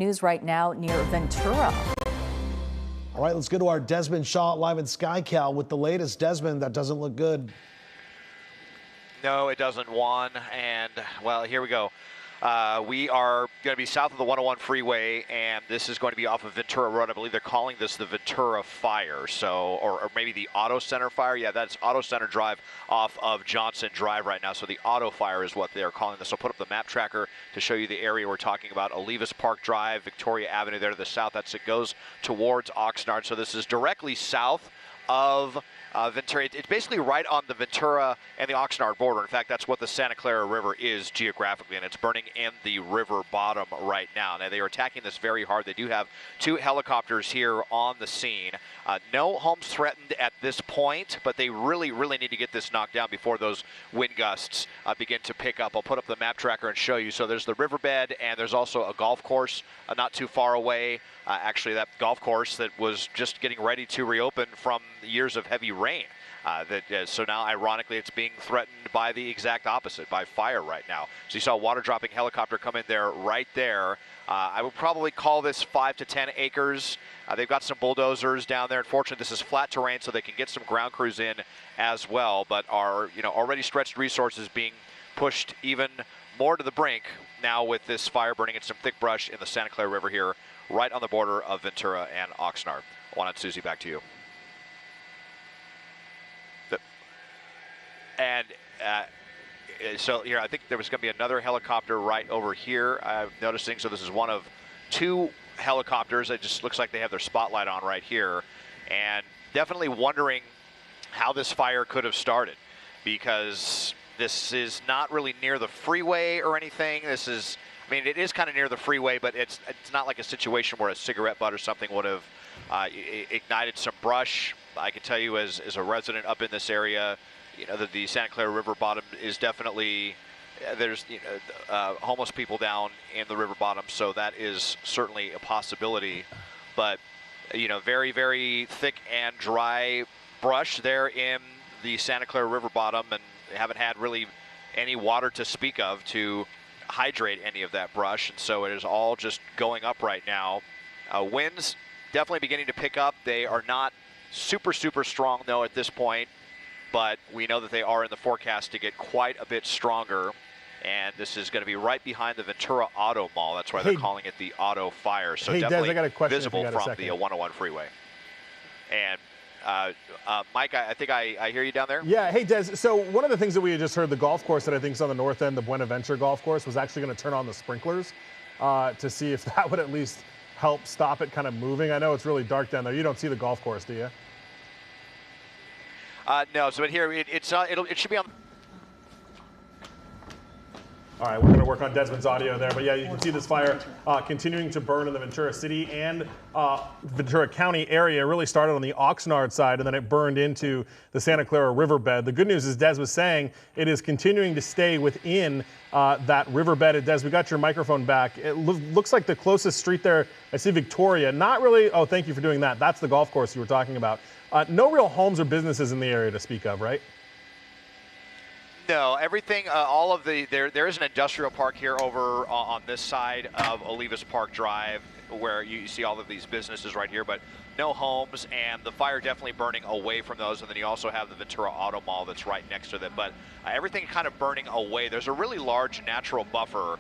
News right now near Ventura. All right, let's go to our Desmond Shaw live in SkyCal with the latest. Desmond, that doesn't look good. No, it doesn't, Juan. And, well, here we go. We are going to be south of the 101 freeway, and this is going to be off of Ventura Road. I believe they're calling this the Ventura Fire, so, or maybe the Auto Center Fire. Yeah, that's Auto Center Drive off of Johnson Drive right now. So the Auto Fire is what they're calling this. I'll put up the map tracker to show you the area we're talking about. Olivas Park Drive, Victoria Avenue there to the south. It goes towards Oxnard. So this is directly south of Ventura. It's basically right on the Ventura and the Oxnard border. In fact, that's what the Santa Clara River is geographically, and it's burning in the river bottom right now. Now, they are attacking this very hard. They do have 2 helicopters here on the scene. No homes threatened at this point, but they really need to get this knocked down before those wind gusts begin to pick up. I'll put up the map tracker and show you. So there's the riverbed, and there's also a golf course not too far away. Actually, that golf course that was just getting ready to reopen from years of heavy rain. So now, ironically, it's being threatened by the exact opposite, by fire right now. So you saw a water-dropping helicopter come in there right there. I would probably call this 5 to 10 acres. They've got some bulldozers down there. Unfortunately, this is flat terrain, so they can get some ground crews in as well, but are already stretched resources being pushed even more to the brink now with this fire burning in some thick brush in the Santa Clara River here, right on the border of Ventura and Oxnard. Juan and Susie, back to you. And so here, I think there was going to be another helicopter right over here, I'm noticing. So this is one of 2 helicopters. It just looks like they have their spotlight on right here. And definitely wondering how this fire could have started, because this is not really near the freeway or anything. This is, I mean, it is kind of near the freeway, but it's not like a situation where a cigarette butt or something would have ignited some brush. I can tell you as a resident up in this area, that the Santa Clara River bottom is definitely, there's homeless people down in the river bottom, so that is certainly a possibility. But very thick and dry brush there in the Santa Clara River bottom, and they haven't had really any water to speak of to hydrate any of that brush, and so it is all just going up right now. Winds definitely beginning to pick up. They are not super strong though at this point, but we know that they are in the forecast to get quite a bit stronger. And this is going to be right behind the Ventura Auto Mall. That's why they're calling it the Auto Fire. So definitely Des, I got a question visible from the 101 freeway. And Mike, I think I hear you down there. Yeah, hey Des, so one of the things that we had just heard, the golf course that I think is on the north end, the Buenaventure golf course, was actually going to turn on the sprinklers to see if that would at least help stop it kind of moving. I know it's really dark down there. You don't see the golf course, do you? No, so here it should be on. All right, we're going to work on Desmond's audio there. But yeah, you can see this fire continuing to burn in the Ventura City and Ventura County area. It really started on the Oxnard side, and then it burned into the Santa Clara Riverbed. The good news is, Des was saying, it is continuing to stay within that riverbed. And Des, we got your microphone back. It looks like the closest street there, I see Victoria. Not really, oh, thank you for doing that. That's the golf course you were talking about. No real homes or businesses in the area to speak of, right? No, everything, all of the, there is an industrial park here over on this side of Olivas Park Drive where you see all of these businesses right here, but no homes, and the fire definitely burning away from those. And then you also have the Ventura Auto Mall that's right next to them, but everything kind of burning away. There's a really large natural buffer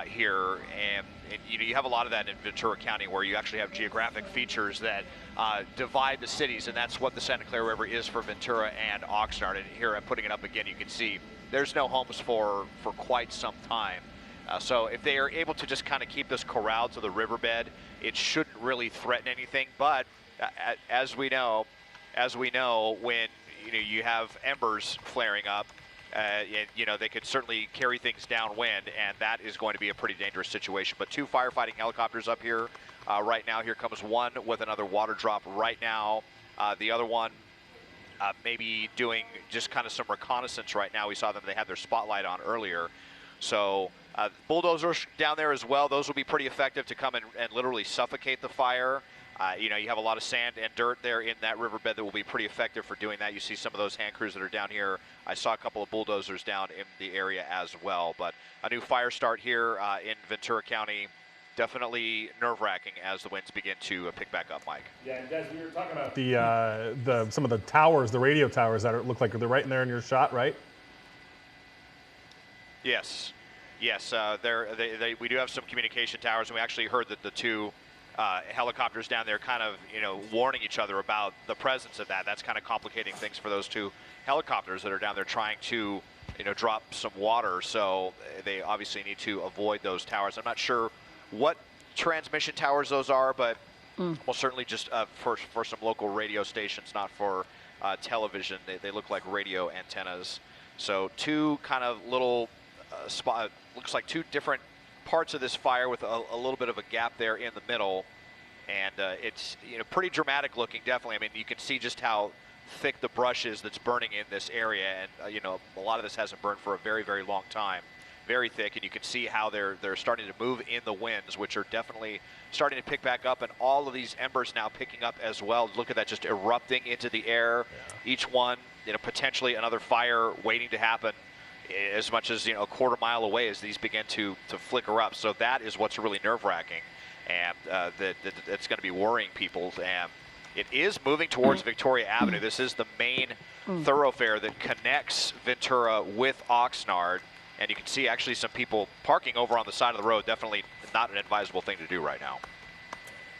here, and you have a lot of that in Ventura County, where you actually have geographic features that divide the cities, and that's what the Santa Clara River is for Ventura and Oxnard. And here I'm putting it up again, you can see there's no homes for quite some time. So if they are able to just kind of keep this corralled to the riverbed, it shouldn't really threaten anything. But as we know, when you have embers flaring up, they could certainly carry things downwind, and that is going to be a pretty dangerous situation. But 2 firefighting helicopters up here right now. Here comes one with another water drop right now. The other one maybe doing just kind of some reconnaissance right now. We saw them, they had their spotlight on earlier. So bulldozers down there as well. Those will be pretty effective to come and literally suffocate the fire. You have a lot of sand and dirt there in that riverbed that will be pretty effective for doing that. You see some of those hand crews that are down here. I saw a couple of bulldozers down in the area as well. But a new fire start here in Ventura County definitely nerve-wracking as the winds begin to pick back up, Mike. Yeah, and guys, we were talking about the some of the towers, the radio towers that look like they're right in there in your shot, right? Yes, yes. We do have some communication towers, and we actually heard that the two helicopters down there kind of, warning each other about the presence of that. That's kind of complicating things for those two helicopters that are down there trying to, drop some water. So they obviously need to avoid those towers. I'm not sure what transmission towers those are, but well, certainly just for some local radio stations, not for television. They look like radio antennas. So two kind of little spot, looks like two different parts of this fire with a little bit of a gap there in the middle, and it's pretty dramatic looking, definitely. I mean, you can see just how thick the brush is that's burning in this area, and a lot of this hasn't burned for a very, very long time. Very thick, and you can see how they're starting to move in the winds, which are definitely starting to pick back up, and all of these embers now picking up as well. Look at that, just erupting into the air. Yeah. Each one, potentially another fire waiting to happen as much as a quarter mile away as these begin to flicker up. So that is what's really nerve-wracking, and that's going to be worrying people. And it is moving towards Victoria Avenue. This is the main thoroughfare that connects Ventura with Oxnard. And you can see actually some people parking over on the side of the road. Definitely not an advisable thing to do right now.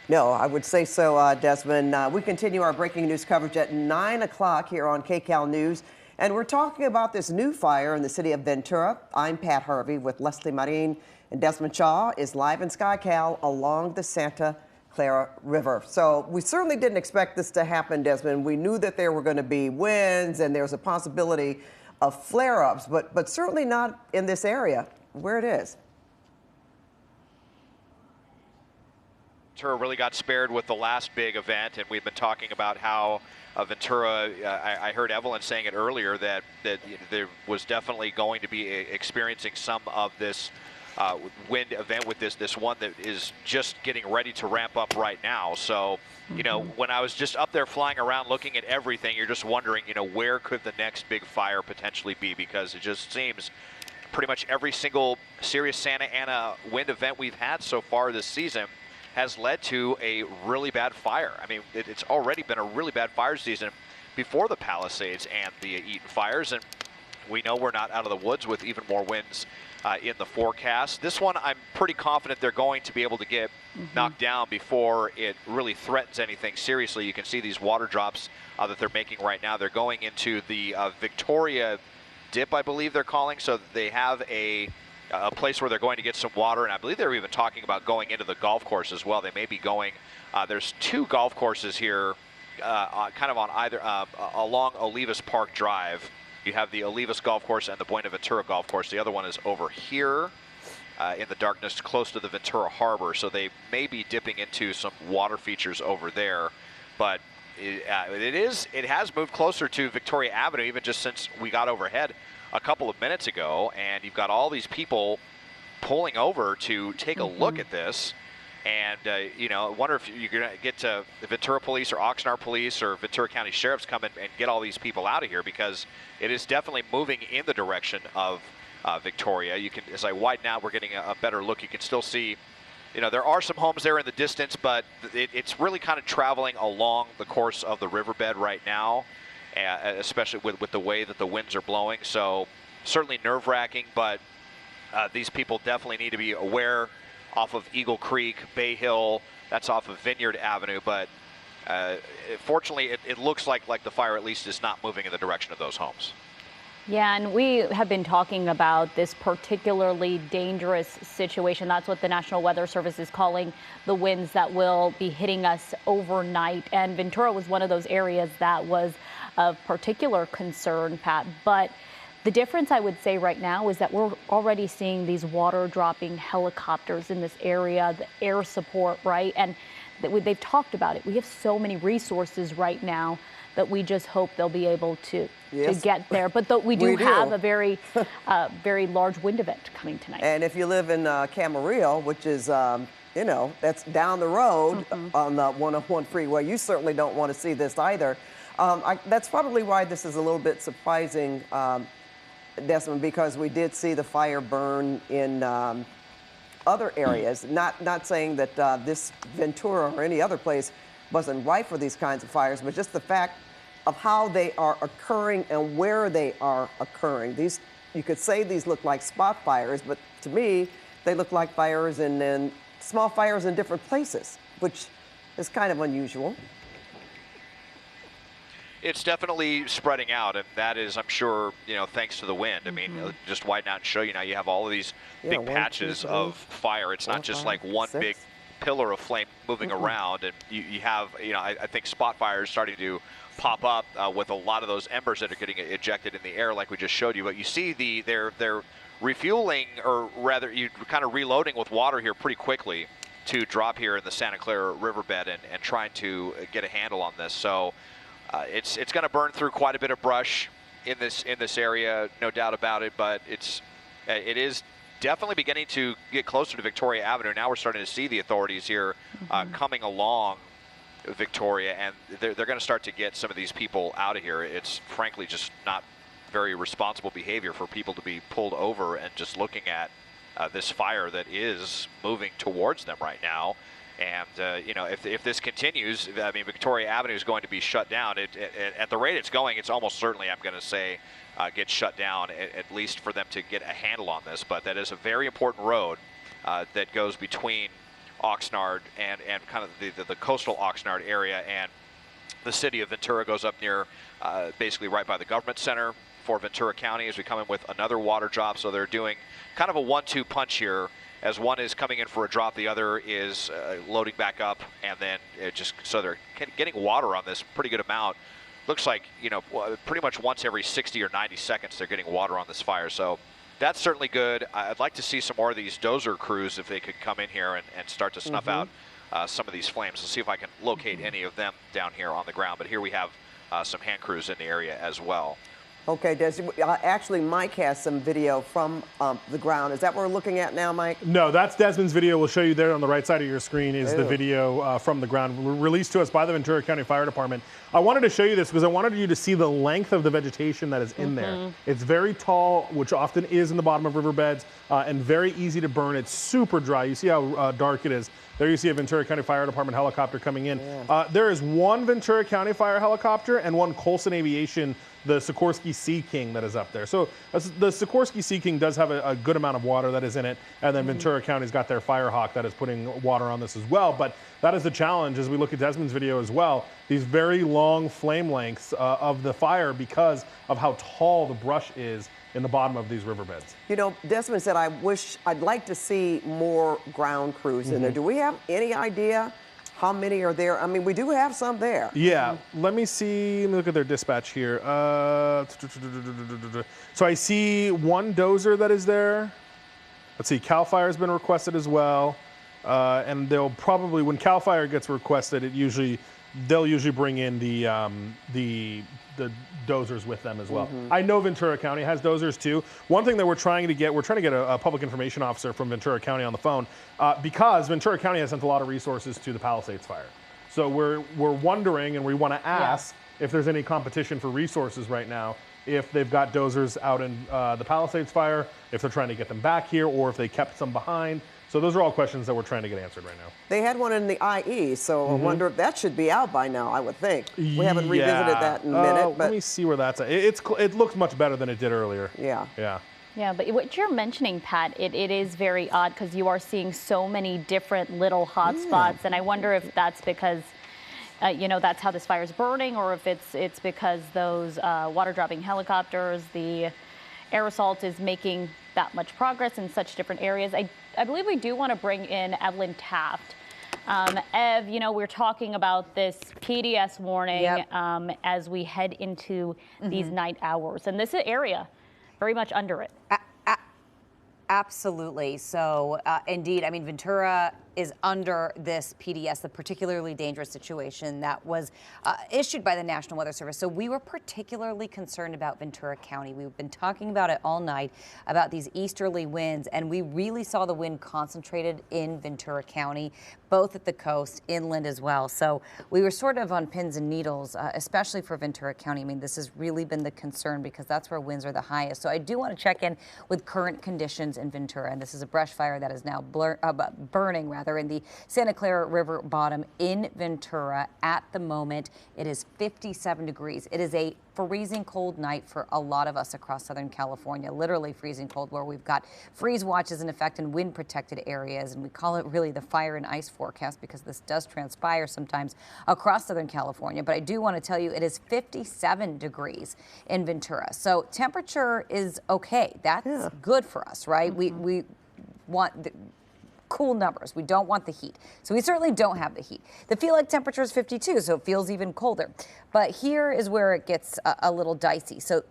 No, I would say so, Desmond. We continue our breaking news coverage at 9 o'clock here on KCAL News. And we're talking about this new fire in the city of Ventura. I'm Pat Harvey with Leslie Marin, and Desmond Shaw is live in SkyCal along the Santa Clara River. So we certainly didn't expect this to happen, Desmond. We knew that there were going to be winds and there's a possibility of flare-ups, but certainly not in this area where it is. Ventura really got spared with the last big event, and we've been talking about how Ventura, I heard Evelyn saying it earlier, that there was definitely going to be experiencing some of this wind event with this one that is just getting ready to ramp up right now. So, when I was just up there flying around looking at everything, you're just wondering, where could the next big fire potentially be? Because it just seems pretty much every single serious Santa Ana wind event we've had so far this season has led to a really bad fire. I mean, it's already been a really bad fire season before the Palisades and the Eaton fires, and we know we're not out of the woods with even more winds in the forecast. This one, I'm pretty confident they're going to be able to get knocked down before it really threatens anything seriously. You can see these water drops that they're making right now. They're going into the Victoria dip, I believe they're calling. So they have a place where they're going to get some water, and I believe they're even talking about going into the golf course as well. They may be going, there's two golf courses here kind of on either, along Olivas Park Drive. You have the Olivas Golf Course and the Buenaventura Golf Course. The other one is over here in the darkness close to the Ventura Harbor. So they may be dipping into some water features over there. But it has moved closer to Victoria Avenue even just since we got overhead a couple of minutes ago. And you've got all these people pulling over to take a look at this. And, I wonder if you're going to get to the Ventura Police or Oxnard Police or Ventura County Sheriffs come in and get all these people out of here, because it is definitely moving in the direction of Victoria. You can, as I widen out, we're getting a better look. You can still see, there are some homes there in the distance, but it's really kind of traveling along the course of the riverbed right now, especially with the way that the winds are blowing. So certainly nerve-wracking, but these people definitely need to be aware off of Eagle Creek, Bay Hill, that's off of Vineyard Avenue, but fortunately it looks like the fire at least is not moving in the direction of those homes. Yeah, and we have been talking about this particularly dangerous situation. That's what the National Weather Service is calling the winds that will be hitting us overnight. And Ventura was one of those areas that was of particular concern, Pat. But the difference, I would say right now, is that we're already seeing these water dropping helicopters in this area, the air support, right? And they've talked about it. We have so many resources right now that we just hope they'll be able to get there. But we do have a very, very large wind event coming tonight. And if you live in Camarillo, which is, that's down the road on the 101 freeway, you certainly don't want to see this either. That's probably why this is a little bit surprising, Desmond, because we did see the fire burn in other areas. Not saying that this Ventura or any other place wasn't ripe for these kinds of fires, but just the fact of how they are occurring and where they are occurring. These, you could say these look like spot fires, but to me, they look like fires and small fires in different places, which is kind of unusual. It's definitely spreading out, and that is, I'm sure, thanks to the wind. I mean, just widen out and show you now. You have all of these big patches of fire. It's not just like one big pillar of flame moving around, and you have, I think spot fires starting to pop up with a lot of those embers that are getting ejected in the air, like we just showed you. But you see they're refueling, or rather, you kind of reloading with water here pretty quickly to drop here in the Santa Clara Riverbed and trying to get a handle on this. So. It's going to burn through quite a bit of brush in this area, no doubt about it. But it is definitely beginning to get closer to Victoria Avenue. Now we're starting to see the authorities here coming along Victoria, and they're going to start to get some of these people out of here. It's frankly just not very responsible behavior for people to be pulled over and just looking at this fire that is moving towards them right now. And, if this continues, I mean, Victoria Avenue is going to be shut down. At the rate it's going, it's almost certainly, I'm going to say, get shut down, at least for them to get a handle on this. But that is a very important road that goes between Oxnard and kind of the coastal Oxnard area. And the city of Ventura goes up near basically right by the government center for Ventura County as we come in with another water drop. So they're doing kind of a 1-2 punch here. As one is coming in for a drop, the other is loading back up, and then so they're getting water on this pretty good amount. Looks like, pretty much once every 60 or 90 seconds they're getting water on this fire. So that's certainly good. I'd like to see some more of these dozer crews if they could come in here and start to snuff out some of these flames. Let's see if I can locate any of them down here on the ground. But here we have some hand crews in the area as well. Okay, Des, actually, Mike has some video from the ground. Is that what we're looking at now, Mike? No, that's Desmond's video. We'll show you there on the right side of your screen is the video from the ground, released to us by the Ventura County Fire Department. I wanted to show you this because I wanted you to see the length of the vegetation that is in there. It's very tall, which often is in the bottom of riverbeds, and very easy to burn. It's super dry. You see how dark it is. There you see a Ventura County Fire Department helicopter coming in. There is one Ventura County Fire helicopter and one Colson Aviation, the Sikorsky Sea King, that is up there. So the Sikorsky Sea King does have a good amount of water that is in it, and then Ventura County's got their Firehawk that is putting water on this as well. But that is the challenge as we look at Desmond's video as well. These very long flame lengths of the fire because of how tall the brush is in the bottom of these riverbeds. Desmond said, I'd like to see more ground crews in there. Do we have any idea how many are there? I mean, we do have some there. Yeah, let me look at their dispatch here. So I see one dozer that is there. Let's see, CAL FIRE has been requested as well. And they'll probably, when CAL FIRE gets requested, they'll usually bring in the dozers with them as well. I know Ventura County has dozers too. One thing that we're trying to get a public information officer from Ventura County on the phone because Ventura County has sent a lot of resources to the Palisades fire. So we're wondering, and we want to ask if there's any competition for resources right now, if they've got dozers out in the Palisades fire, if they're trying to get them back here, or if they kept some behind. So those are all questions that we're trying to get answered right now. They had one in the IE, so I wonder if that should be out by now, I would think. We haven't revisited that in a minute. But let me see where that's at. It looks much better than it did earlier. Yeah. Yeah, but what you're mentioning, Pat, it is very odd because you are seeing so many different little hot spots, and I wonder if that's because that's how this fire is burning, or if it's because those water-dropping helicopters, the air assault is making that much progress in such different areas. I believe we do want to bring in Evelyn Taft. Ev, we're talking about this PDS warning as we head into these night hours, and this area very much under it. Absolutely. So indeed, I mean, Ventura is under this PDS, the particularly dangerous situation that was issued by the National Weather Service. So we were particularly concerned about Ventura County. We've been talking about it all night, about these easterly winds, and we really saw the wind concentrated in Ventura County, both at the coast, inland as well. So we were sort of on pins and needles, especially for Ventura County. I mean, this has really been the concern because that's where winds are the highest. So I do want to check in with current conditions in Ventura, and this is a brush fire that is now burning in the Santa Clara River bottom in Ventura. At the moment, it is 57 degrees. It is a freezing cold night for a lot of us across Southern California, literally freezing cold, where we've got freeze watches in effect in wind protected areas. And we call it really the fire and ice forecast because this does transpire sometimes across Southern California. But I do want to tell you it is 57 degrees in Ventura. So temperature is okay. That's good for us, right? We want the cool numbers. We don't want the heat. So we certainly don't have the heat. The feel like temperature is 52, so it feels even colder. But here is where it gets a little dicey. So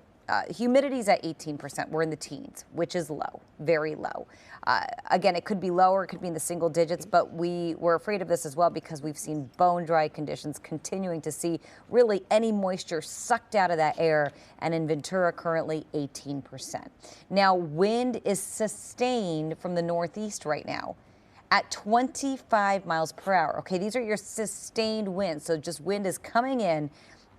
humidity is at 18%. We're in the teens, which is low, very low. Again, it could be lower, it could be in the single digits, but we were afraid of this as well because we've seen bone dry conditions, continuing to see really any moisture sucked out of that air. And in Ventura, currently 18%. Now, wind is sustained from the northeast right now at 25 miles per hour. Okay, these are your sustained winds. So just wind is coming in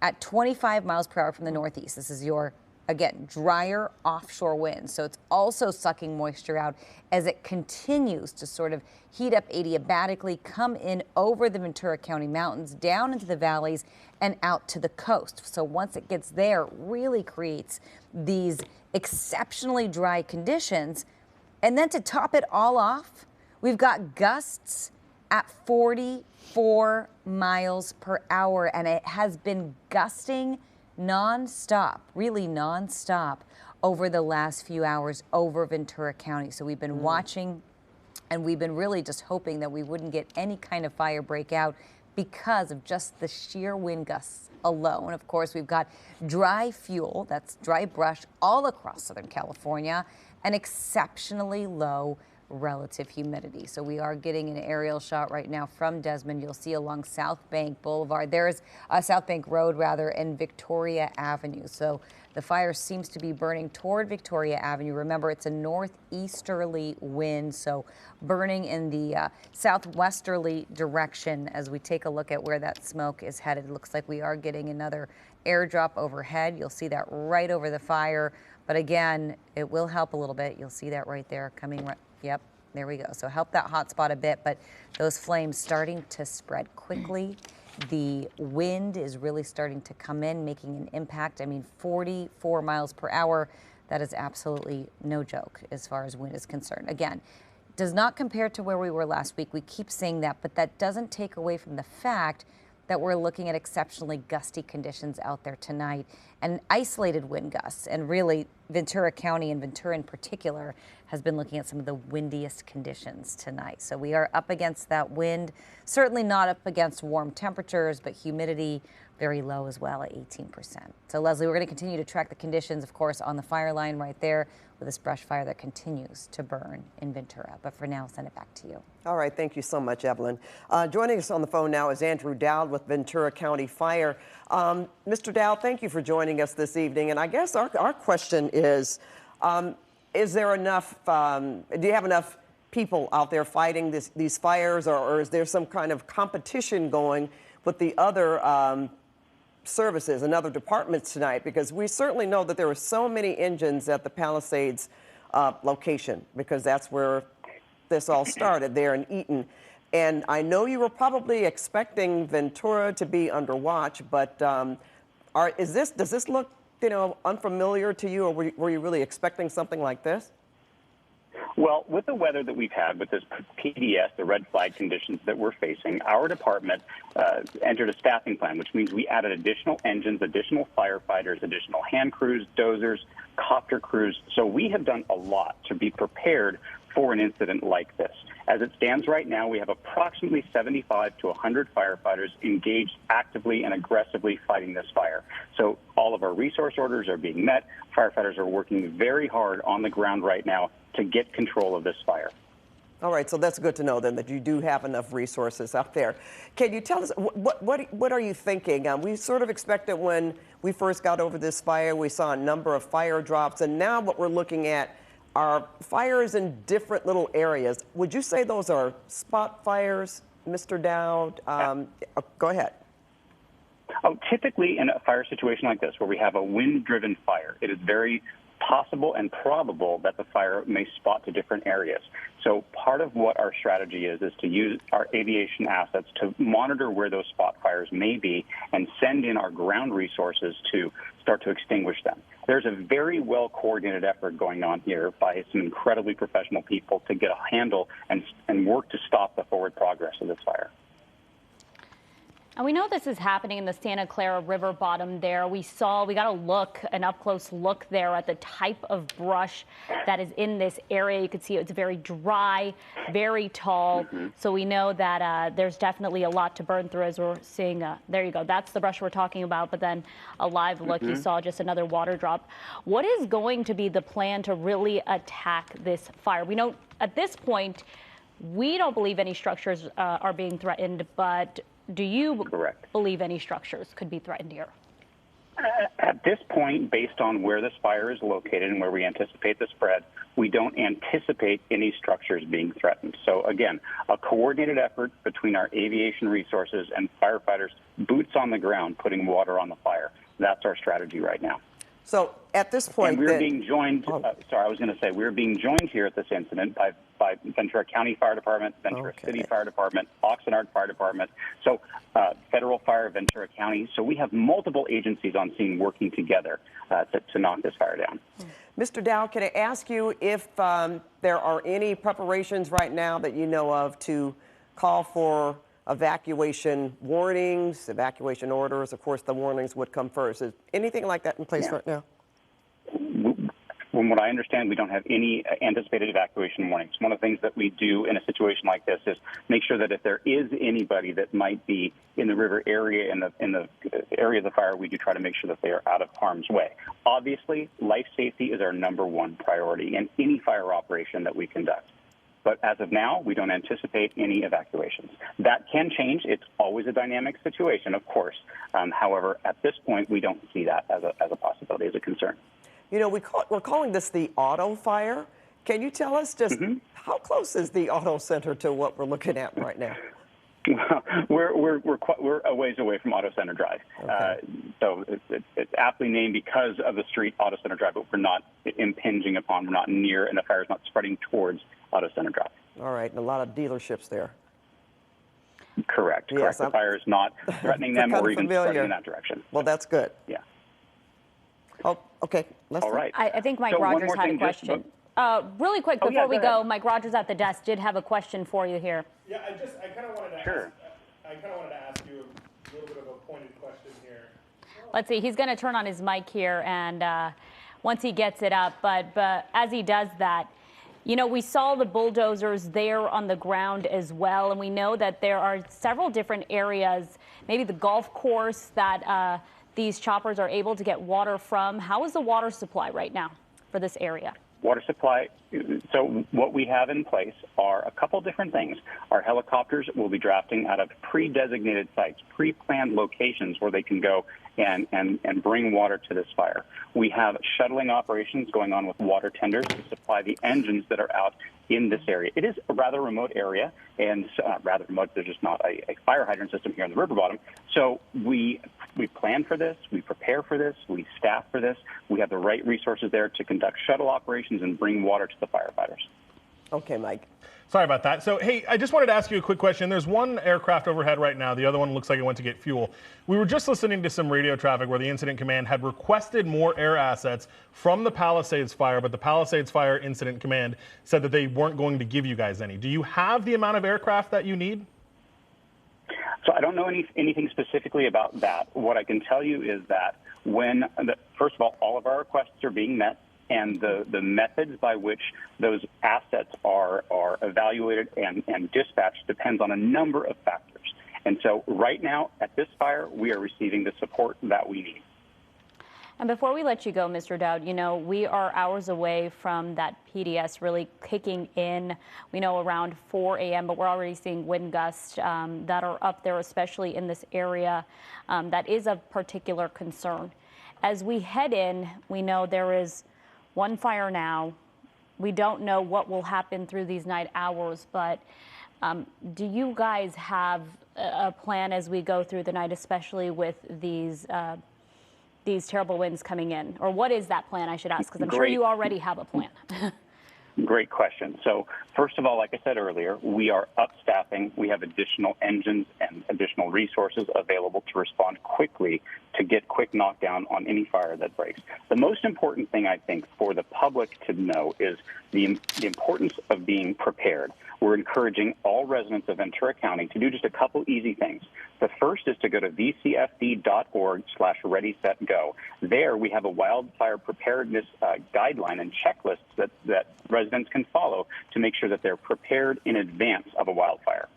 at 25 miles per hour from the northeast. This is your, again, drier offshore wind. So it's also sucking moisture out as it continues to sort of heat up adiabatically, come in over the Ventura County mountains, down into the valleys and out to the coast. So once it gets there, it really creates these exceptionally dry conditions. And then to top it all off, we've got gusts at 44 miles per hour, and it has been gusting nonstop, really nonstop over the last few hours over Ventura County. So we've been watching, and we've been really just hoping that we wouldn't get any kind of fire breakout because of just the sheer wind gusts alone. Of course, we've got dry fuel, that's dry brush, all across Southern California, and exceptionally low relative humidity. So we are getting an aerial shot right now from Desmond. You'll see along South Bank Boulevard. There's South Bank Road, rather, and Victoria Avenue. So the fire seems to be burning toward Victoria Avenue. Remember, it's a northeasterly wind, so burning in the southwesterly direction. As we take a look at where that smoke is headed, it looks like we are getting another airdrop overhead. You'll see that right over the fire. But again, it will help a little bit. You'll see that right there coming right. Yep, there we go. So help that hot spot a bit, but those flames starting to spread quickly. The wind is really starting to come in, making an impact. I mean, 44 miles per hour, that is absolutely no joke as far as wind is concerned. Again, does not compare to where we were last week. We keep saying that, but that doesn't take away from the fact that we're looking at exceptionally gusty conditions out there tonight and isolated wind gusts. And really, Ventura County and Ventura in particular has been looking at some of the windiest conditions tonight. So we are up against that wind, certainly not up against warm temperatures, but humidity very low as well at 18%. So Leslie, we're going to continue to track the conditions, of course, on the fire line right there with this brush fire that continues to burn in Ventura. But for now, I'll send it back to you. All right, thank you so much, Evelyn. Joining us on the phone now is Andrew Dowd with Ventura County Fire. Mr. Dowd, thank you for joining us this evening. And I guess our question is there enough, do you have enough people out there fighting these fires, or is there some kind of competition going with the other services and other departments tonight? Because we certainly know that there were so many engines at the Palisades location, because that's where this all started, there in Eaton. And I know you were probably expecting Ventura to be under watch, but does this look, unfamiliar to you, or were you really expecting something like this? Well, with the weather that we've had, with this PDS, the red flag conditions that we're facing, our department entered a staffing plan, which means we added additional engines, additional firefighters, additional hand crews, dozers, copter crews. So we have done a lot to be prepared for an incident like this. As it stands right now, we have approximately 75 to 100 firefighters engaged actively and aggressively fighting this fire. So all of our resource orders are being met. Firefighters are working very hard on the ground right now to get control of this fire. All right, so that's good to know then that you do have enough resources out there. Can you tell us what are you thinking? We sort of expected when we first got over this fire, we saw a number of fire drops, and now what we're looking at are fires in different little areas. Would you say those are spot fires, Mr. Dowd? Go ahead. Oh, typically in a fire situation like this, where we have a wind-driven fire, it is very possible and probable that the fire may spot to different areas. So part of what our strategy is to use our aviation assets to monitor where those spot fires may be and send in our ground resources to start to extinguish them. There's a very well-coordinated effort going on here by some incredibly professional people to get a handle and work to stop the forward progress of this fire. And we know this is happening in the Santa Clara River bottom there. We got an up-close look there at the type of brush that is in this area. You can see it's very dry, very tall. So we know that there's definitely a lot to burn through as we're seeing. There you go. That's the brush we're talking about. But then a live look, you saw just another water drop. What is going to be the plan to really attack this fire? We know at this point, we don't believe any structures are being threatened, but do you believe any structures could be threatened here? At this point, based on where this fire is located and where we anticipate the spread, we don't anticipate any structures being threatened. So again, a coordinated effort between our aviation resources and firefighters, boots on the ground, putting water on the fire. That's our strategy right now. So at this point, and we're being joined. We're being joined here at this incident by Ventura County Fire Department, Ventura City Fire Department, Oxnard Fire Department, so Federal Fire, Ventura County. So we have multiple agencies on scene working together to knock this fire down. Mr. Dow, can I ask you if there are any preparations right now that you know of to call for evacuation warnings, evacuation orders? Of course, the warnings would come first. Is anything like that in place right now? From what I understand, we don't have any anticipated evacuation warnings. One of the things that we do in a situation like this is make sure that if there is anybody that might be in the river area, in the area of the fire, we do try to make sure that they are out of harm's way. Obviously, life safety is our #1 priority in any fire operation that we conduct. But as of now, we don't anticipate any evacuations. That can change. It's always a dynamic situation, of course. However, at this point, we don't see that as a possibility, as a concern. You know, we're calling this the auto fire. Can you tell us just how close is the auto center to what we're looking at right now? We're a ways away from Auto Center Drive. So it's aptly named because of the street Auto Center Drive, but we're not impinging upon, we're not near, and the fire is not spreading towards Auto Center Drive. All right, and a lot of dealerships there. Correct. Yes, the fire is not threatening them or even spreading in that direction. Well, that's good. Yeah. Oh, okay. All right. I think Mike Rogers had a question. Really quick, before we go, Mike Rogers at the desk did have a question for you here. Yeah, I kind of wanted to ask you a little bit of a pointed question here. Let's see, he's going to turn on his mic here, and once he gets it up, but as he does that, you know, we saw the bulldozers there on the ground as well, and we know that there are several different areas, maybe the golf course that these choppers are able to get water from. How is the water supply right now for this area? Water supply. So what we have in place are a couple different things. Our helicopters will be drafting out of pre-designated sites, pre-planned locations where they can go and bring water to this fire. We have shuttling operations going on with water tenders to supply the engines that are out in this area. It is a rather remote area, and rather remote, there's just not a fire hydrant system here in the river bottom. So we plan for this, we prepare for this, we staff for this. We have the right resources there to conduct shuttle operations and bring water to the firefighters. Okay, Mike. Sorry about that. So, hey, I just wanted to ask you a quick question. There's one aircraft overhead right now. The other one looks like it went to get fuel. We were just listening to some radio traffic where the incident command had requested more air assets from the Palisades fire, but the Palisades fire incident command said that they weren't going to give you guys any. Do you have the amount of aircraft that you need? So I don't know anything specifically about that. What I can tell you is that first of all of our requests are being met, and the methods by which those assets are evaluated and dispatched depends on a number of factors. And so right now at this fire, we are receiving the support that we need. And before we let you go, Mr. Dowd, you know, we are hours away from that PDS really kicking in, we know around 4 a.m., but we're already seeing wind gusts that are up there, especially in this area. That is of particular concern. As we head in, we know there is one fire now. We don't know what will happen through these night hours, but do you guys have a plan as we go through the night, especially with these terrible winds coming in? Or what is that plan, I should ask, because I'm sure you already have a plan. Great question. So first of all, like I said earlier, we are upstaffing. We have additional engines and additional resources available to respond quickly to get quick knockdown on any fire that breaks. The most important thing, I think, for the public to know is the importance of being prepared. We're encouraging all residents of Ventura County to do just a couple easy things. The first is to go to vcfd.org/ready-set-go. There we have a wildfire preparedness guideline and checklist that residents can follow to make sure that they're prepared in advance of a wildfire.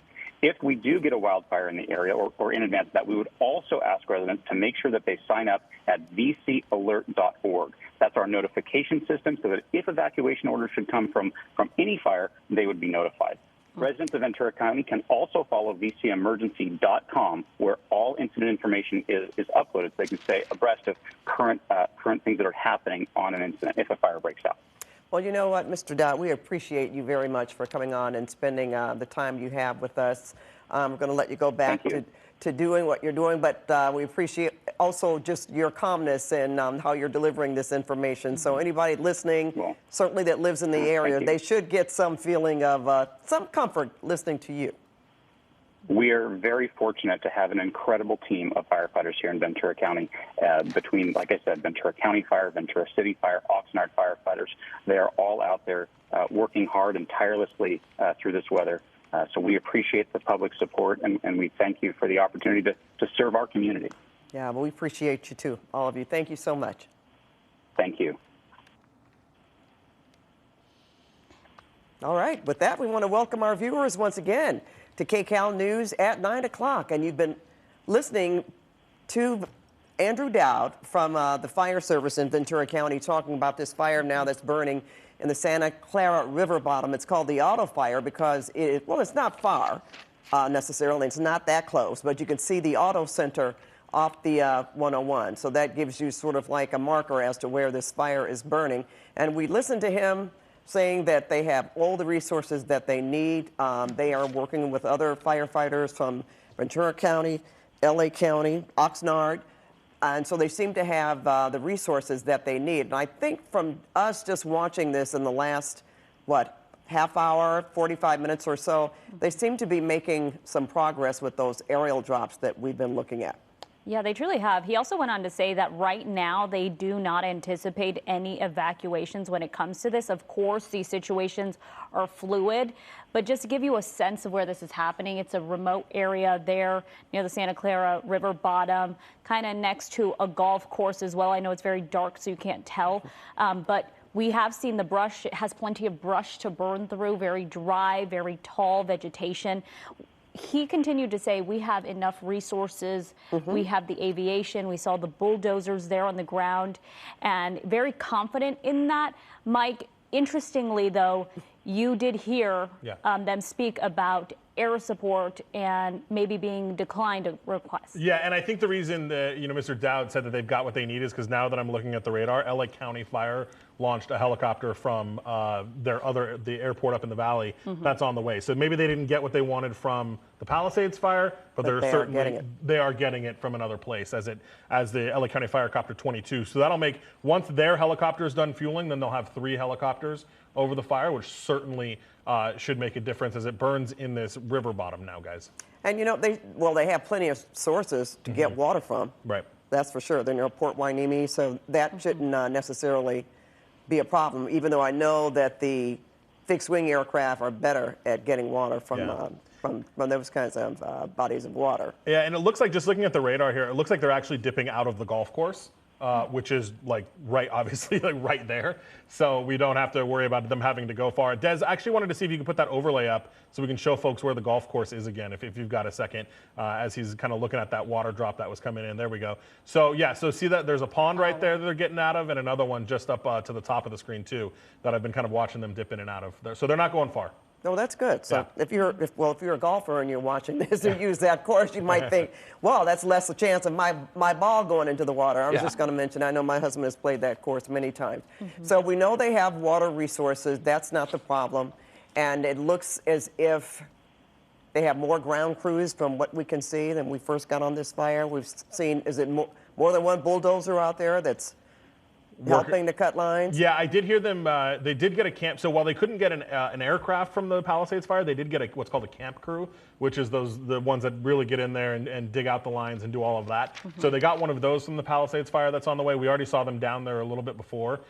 If we do get a wildfire in the area or in advance of that, we would also ask residents to make sure that they sign up at vcalert.org. That's our notification system so that if evacuation orders should come from any fire, they would be notified. Residents of Ventura County can also follow vcemergency.com, where all incident information is uploaded so they can stay abreast of current things that are happening on an incident if a fire breaks out. Well, you know what, Mr. Dowd, we appreciate you very much for coming on and spending the time you have with us. I'm going to let you go back to doing what you're doing, but we appreciate also just your calmness and how you're delivering this information. So anybody listening, certainly that lives in the area, they should get some feeling of some comfort listening to you. We are very fortunate to have an incredible team of firefighters here in Ventura County between, like I said, Ventura County Fire, Ventura City Fire, Oxnard firefighters. They are all out there working hard and tirelessly through this weather. So we appreciate the public support, and we thank you for the opportunity to serve our community. Yeah, well, we appreciate you too, all of you. Thank you so much. Thank you. All right, with that, we want to welcome our viewers once again to KCAL News at 9 o'clock. And you've been listening to Andrew Dowd from the fire service in Ventura County talking about this fire now that's burning in the Santa Clara River bottom. It's called the auto fire because it's not far necessarily. It's not that close, but you can see the auto center off the 101. So that gives you sort of like a marker as to where this fire is burning. And we listened to him saying that they have all the resources that they need. They are working with other firefighters from Ventura County, LA County, Oxnard, and so they seem to have the resources that they need. And I think from us just watching this in the last, half hour, 45 minutes or so, they seem to be making some progress with those aerial drops that we've been looking at. Yeah, they truly have. He also went on to say that right now they do not anticipate any evacuations when it comes to this. Of course, these situations are fluid, but just to give you a sense of where this is happening, it's a remote area there near the Santa Clara River bottom, kind of next to a golf course as well. I know it's very dark, so you can't tell, but we have seen the brush. It has plenty of brush to burn through, very dry, very tall vegetation. He continued to say we have enough resources. We have the aviation. We saw the bulldozers there on the ground, and very confident in that. Mike, interestingly, though, you did hear them speak about air support and maybe being declined a request. Yeah, and I think the reason that, Mr. Dowd said that they've got what they need is because now that I'm looking at the radar, LA County Fire launched a helicopter from the airport up in the valley. That's on the way. So maybe they didn't get what they wanted from the Palisades fire, but they are getting it from another place as the LA County Fire Copter 22. So that'll make, once their helicopter is done fueling, then they'll have 3 helicopters over the fire, which certainly should make a difference as it burns in this river bottom now, guys. And they have plenty of sources to get water from. Right. That's for sure. They're near Port Hueneme, so that shouldn't necessarily be a problem, even though I know that the fixed-wing aircraft are better at getting water from those kinds of bodies of water. Yeah, and it looks like, just looking at the radar here, it looks like they're actually dipping out of the golf course. which is like obviously like right there. So we don't have to worry about them having to go far. Des, I actually wanted to see if you could put that overlay up so we can show folks where the golf course is again, if you've got a second, as he's kind of looking at that water drop that was coming in. There we go. So yeah, so see that there's a pond right there that they're getting out of, and another one just up to the top of the screen too, that I've been kind of watching them dip in and out of there. So they're not going far. No, that's good. So Yeah. if you're a golfer and you're watching this and use that course, you might think, well, that's less a chance of my ball going into the water. I was just going to mention, I know my husband has played that course many times. So we know they have water resources. That's not the problem. And it looks as if they have more ground crews from what we can see than we first got on this fire. We've seen, is it more than one bulldozer out there that's helping to cut lines? Yeah, I did hear them. They did get a camp. So while they couldn't get an aircraft from the Palisades fire, they did get what's called a camp crew, which is the ones that really get in there and dig out the lines and do all of that. So they got one of those from the Palisades fire that's on the way. We already saw them down there a little bit before.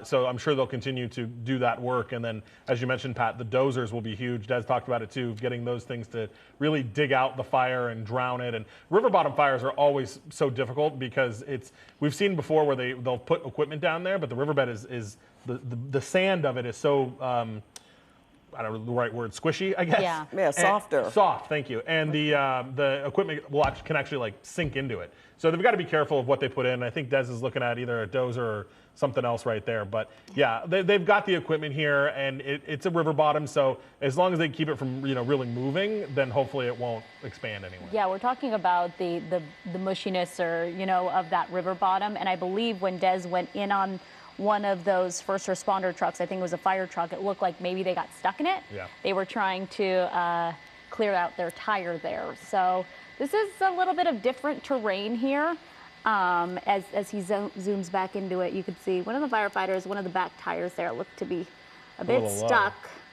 So I'm sure they'll continue to do that work. And then, as you mentioned, Pat, the dozers will be huge. Des talked about it too, getting those things to really dig out the fire and drown it. And river bottom fires are always so difficult because we've seen before where they'll put equipment down there, but the riverbed is the sand of it is so I don't know the right word, squishy, I guess. Yeah, softer. Soft, thank you. And the equipment can actually like sink into it. So they've got to be careful of what they put in. I think Des is looking at either a dozer or something else right there. But yeah, they've got the equipment here, and it's a river bottom. So as long as they keep it from really moving, then hopefully it won't expand anywhere. Yeah, we're talking about the mushiness of that river bottom. And I believe when Des went in on one of those first responder trucks, I think it was a fire truck, it looked like maybe they got stuck in it. Yeah. They were trying to clear out their tire there. So this is a little bit of different terrain here. As he zooms back into it, you could see one of the firefighters, one of the back tires there looked to be a bit stuck.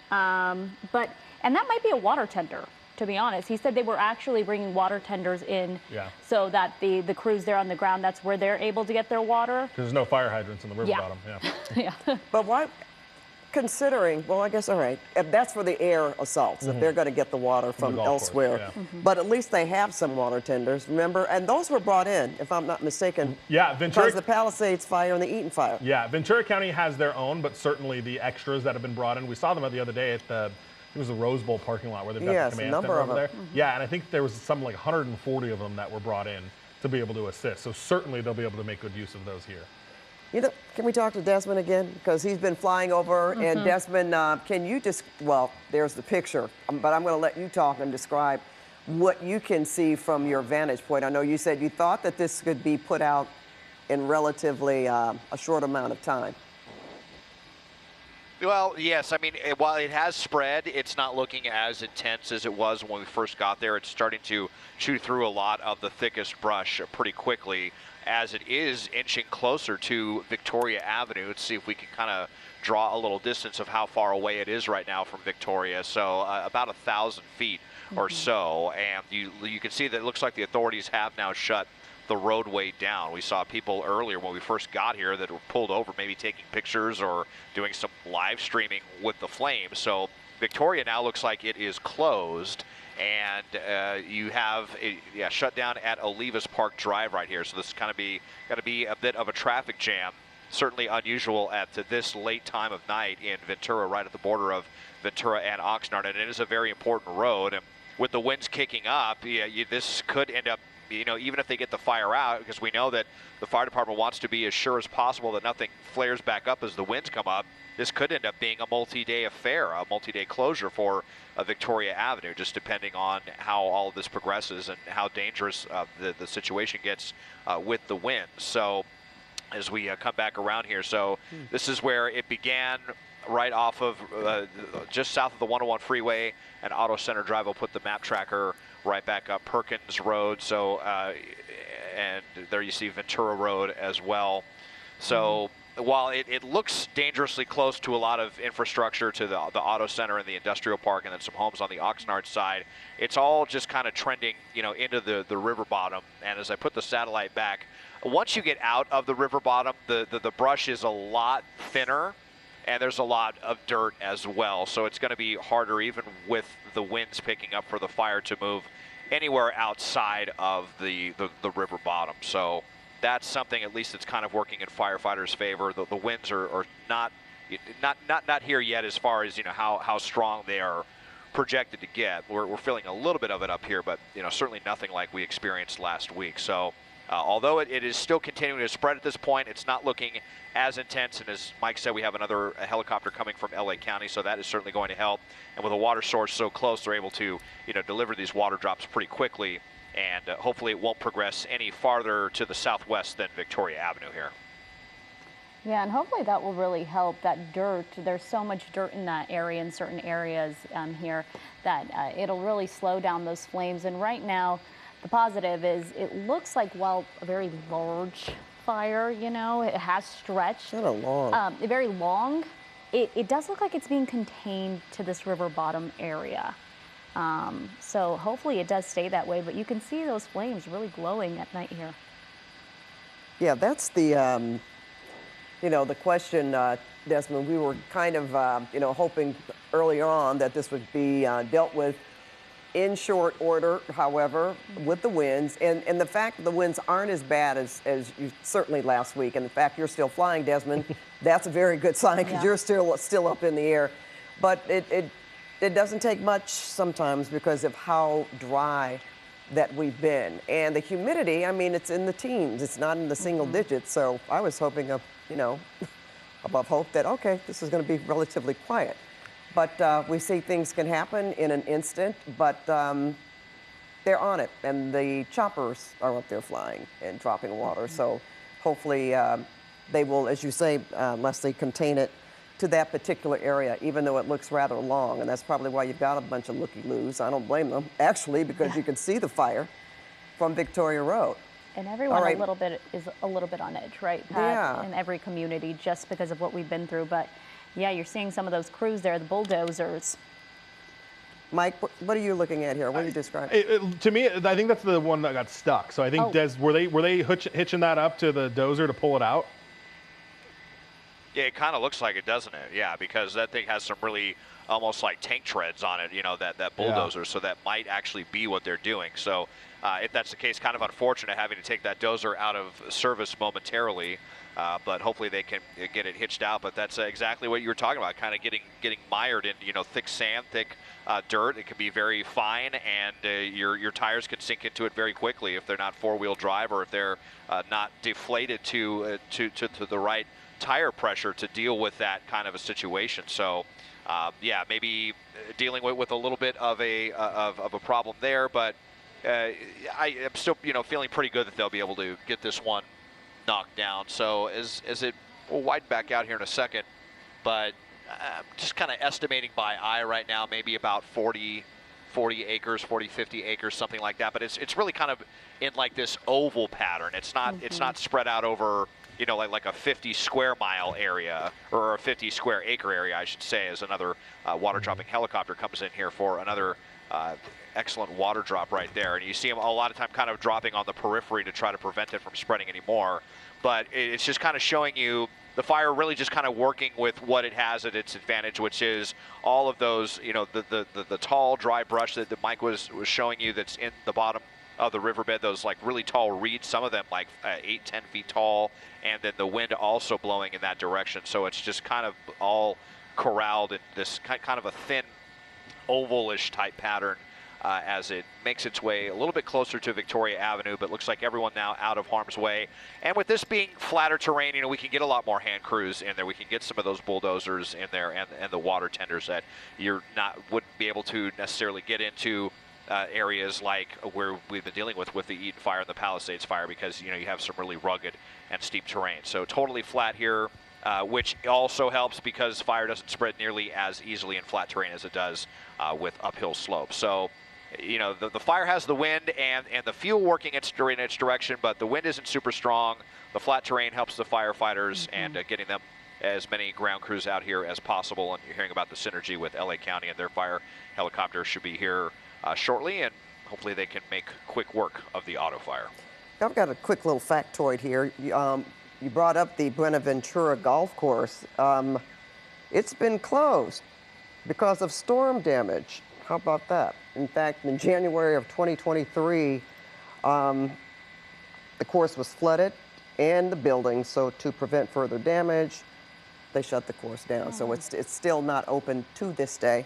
And that might be a water tender, to be honest. He said they were actually bringing water tenders in so that the crews there on the ground, that's where they're able to get their water. Because there's no fire hydrants in the river bottom. Yeah. But why, considering, well, I guess, all right, if that's for the air assaults, if they're going to get the water from elsewhere. But at least they have some water tenders, remember? And those were brought in, if I'm not mistaken, Ventura, because the Palisades fire and the Eaton fire. Yeah, Ventura County has their own, but certainly the extras that have been brought in. We saw them the other day at it was the Rose Bowl parking lot where they've got the command center over there. Yeah, and I think there was some like 140 of them that were brought in to be able to assist. So certainly they'll be able to make good use of those here. Can we talk to Desmond again? Because he's been flying over. And Desmond, can you just, well, there's the picture, but I'm going to let you talk and describe what you can see from your vantage point. I know you said you thought that this could be put out in relatively a short amount of time. Well, yes. I mean, while it has spread, it's not looking as intense as it was when we first got there. It's starting to chew through a lot of the thickest brush pretty quickly as it is inching closer to Victoria Avenue. Let's see if we can kind of draw a little distance of how far away it is right now from Victoria. So about 1,000 feet or so. And you can see that it looks like the authorities have now shut the roadway down. We saw people earlier when we first got here that were pulled over, maybe taking pictures or doing some live streaming with the flames. So Victoria now looks like it is closed, and you have it shut down at Olivas Park Drive right here. So this is going to be a bit of a traffic jam. Certainly unusual at this late time of night in Ventura, right at the border of Ventura and Oxnard, and it is a very important road. And with the winds kicking up, this could end up, even if they get the fire out, because we know that the fire department wants to be as sure as possible that nothing flares back up as the winds come up, this could end up being a multi-day affair, a multi-day closure for Victoria Avenue, just depending on how all of this progresses and how dangerous the situation gets with the wind. So as we come back around here, so this is where it began, right off of just south of the 101 freeway and Auto Center Drive. Will put the map tracker right back up Perkins Road. So and there you see Ventura Road as well. So while it looks dangerously close to a lot of infrastructure, to the auto center and the industrial park and then some homes on the Oxnard side, it's all just kind of trending into the river bottom. And as I put the satellite back, once you get out of the river bottom, the brush is a lot thinner, and there's a lot of dirt as well. So it's going to be harder, even with the winds picking up, for the fire to move anywhere outside of the river bottom. So that's something at least that's kind of working in firefighters' favor. The winds are not here yet as far as, you know, how strong they are projected to get. We're feeling a little bit of it up here, but, you know, certainly nothing like we experienced last week. So although it is still continuing to spread at this point, it's not looking as intense. And as Mike said, we have another helicopter coming from LA County, so that is certainly going to help. And with a water source so close, they're able to, you know, deliver these water drops pretty quickly. And hopefully it won't progress any farther to the southwest than Victoria Avenue here. Yeah, and hopefully that will really help. That dirt, there's so much dirt in that area, in certain areas here, that it'll really slow down those flames. And right now, the positive is it looks like, well, a very large fire, you know, it has stretched. Not a long. Very long. It does look like it's being contained to this river bottom area. So hopefully it does stay that way, but you can see those flames really glowing at night here. Yeah, that's the, you know, the question, Desmond. We were kind of, you know, hoping early on that this would be dealt with in short order, however, with the winds. And the fact that the winds aren't as bad as you certainly last week, and the fact you're still flying, Desmond, that's a very good sign because you're still up in the air. But it doesn't take much sometimes because of how dry that we've been. And the humidity, I mean, it's in the teens. It's not in the single digits. So I was hoping, you know, above hope that, okay, this is going to be relatively quiet. But we see things can happen in an instant, but they're on it. And the choppers are up there flying and dropping water. So hopefully they will, as you say, Leslie, contain it to that particular area, even though it looks rather long. And that's probably why you've got a bunch of looky-loos. I don't blame them, actually, because you can see the fire from Victoria Road. And everyone is a little bit on edge, right, Pat? Yeah. In every community, just because of what we've been through. But yeah, you're seeing some of those crews there, the bulldozers. Mike, what are you looking at here? What are you describing? To me, I think that's the one that got stuck. So I think, Des, were they hitching that up to the dozer to pull it out? Yeah, it kind of looks like it, doesn't it? Yeah, because that thing has some really almost like tank treads on it, you know, that bulldozer. So that might actually be what they're doing. So if that's the case, kind of unfortunate having to take that dozer out of service momentarily. But hopefully they can get it hitched out. But that's exactly what you were talking about, kind of getting mired in, you know, thick sand, thick dirt. It can be very fine, and your tires can sink into it very quickly if they're not four-wheel drive or if they're not deflated to the right tire pressure to deal with that kind of a situation. So yeah, maybe dealing with a little bit of a problem there, but I am still, you know, feeling pretty good that they'll be able to get this one knocked down. So as it will widen back out here in a second, but just kind of estimating by eye right now, maybe about 40 acres, 50 acres, something like that. But it's really kind of in like this oval pattern. It's not spread out over, you know, like a 50 square mile area, or a 50 square acre area, I should say, as another water dropping helicopter comes in here for another excellent water drop right there. And you see them a lot of time kind of dropping on the periphery to try to prevent it from spreading anymore. But it's just kind of showing you the fire really just kind of working with what it has at its advantage, which is all of those, you know, the tall, dry brush that Mike was showing you that's in the bottom of the riverbed, those like really tall reeds, some of them like 8-10 feet tall, and then the wind also blowing in that direction. So it's just kind of all corralled in this kind of a thin ovalish type pattern as it makes its way a little bit closer to Victoria Avenue, but looks like everyone now out of harm's way. And with this being flatter terrain, you know, we can get a lot more hand crews in there. We can get some of those bulldozers in there and the water tenders that wouldn't be able to necessarily get into areas like where we've been dealing with the Eden fire and the Palisades fire, because, you know, you have some really rugged and steep terrain. So totally flat here, which also helps because fire doesn't spread nearly as easily in flat terrain as it does with uphill slopes. So, you know, the fire has the wind and the fuel working in its direction, but the wind isn't super strong. The flat terrain helps the firefighters and getting them as many ground crews out here as possible. And you're hearing about the synergy with LA County, and their fire helicopter should be here shortly, and hopefully they can make quick work of the auto fire. I've got a quick little factoid here. You brought up the Ventura golf course. It's been closed because of storm damage. How about that? In fact, in January of 2023, the course was flooded and the buildings. So to prevent further damage, they shut the course down. So it's still not open to this day.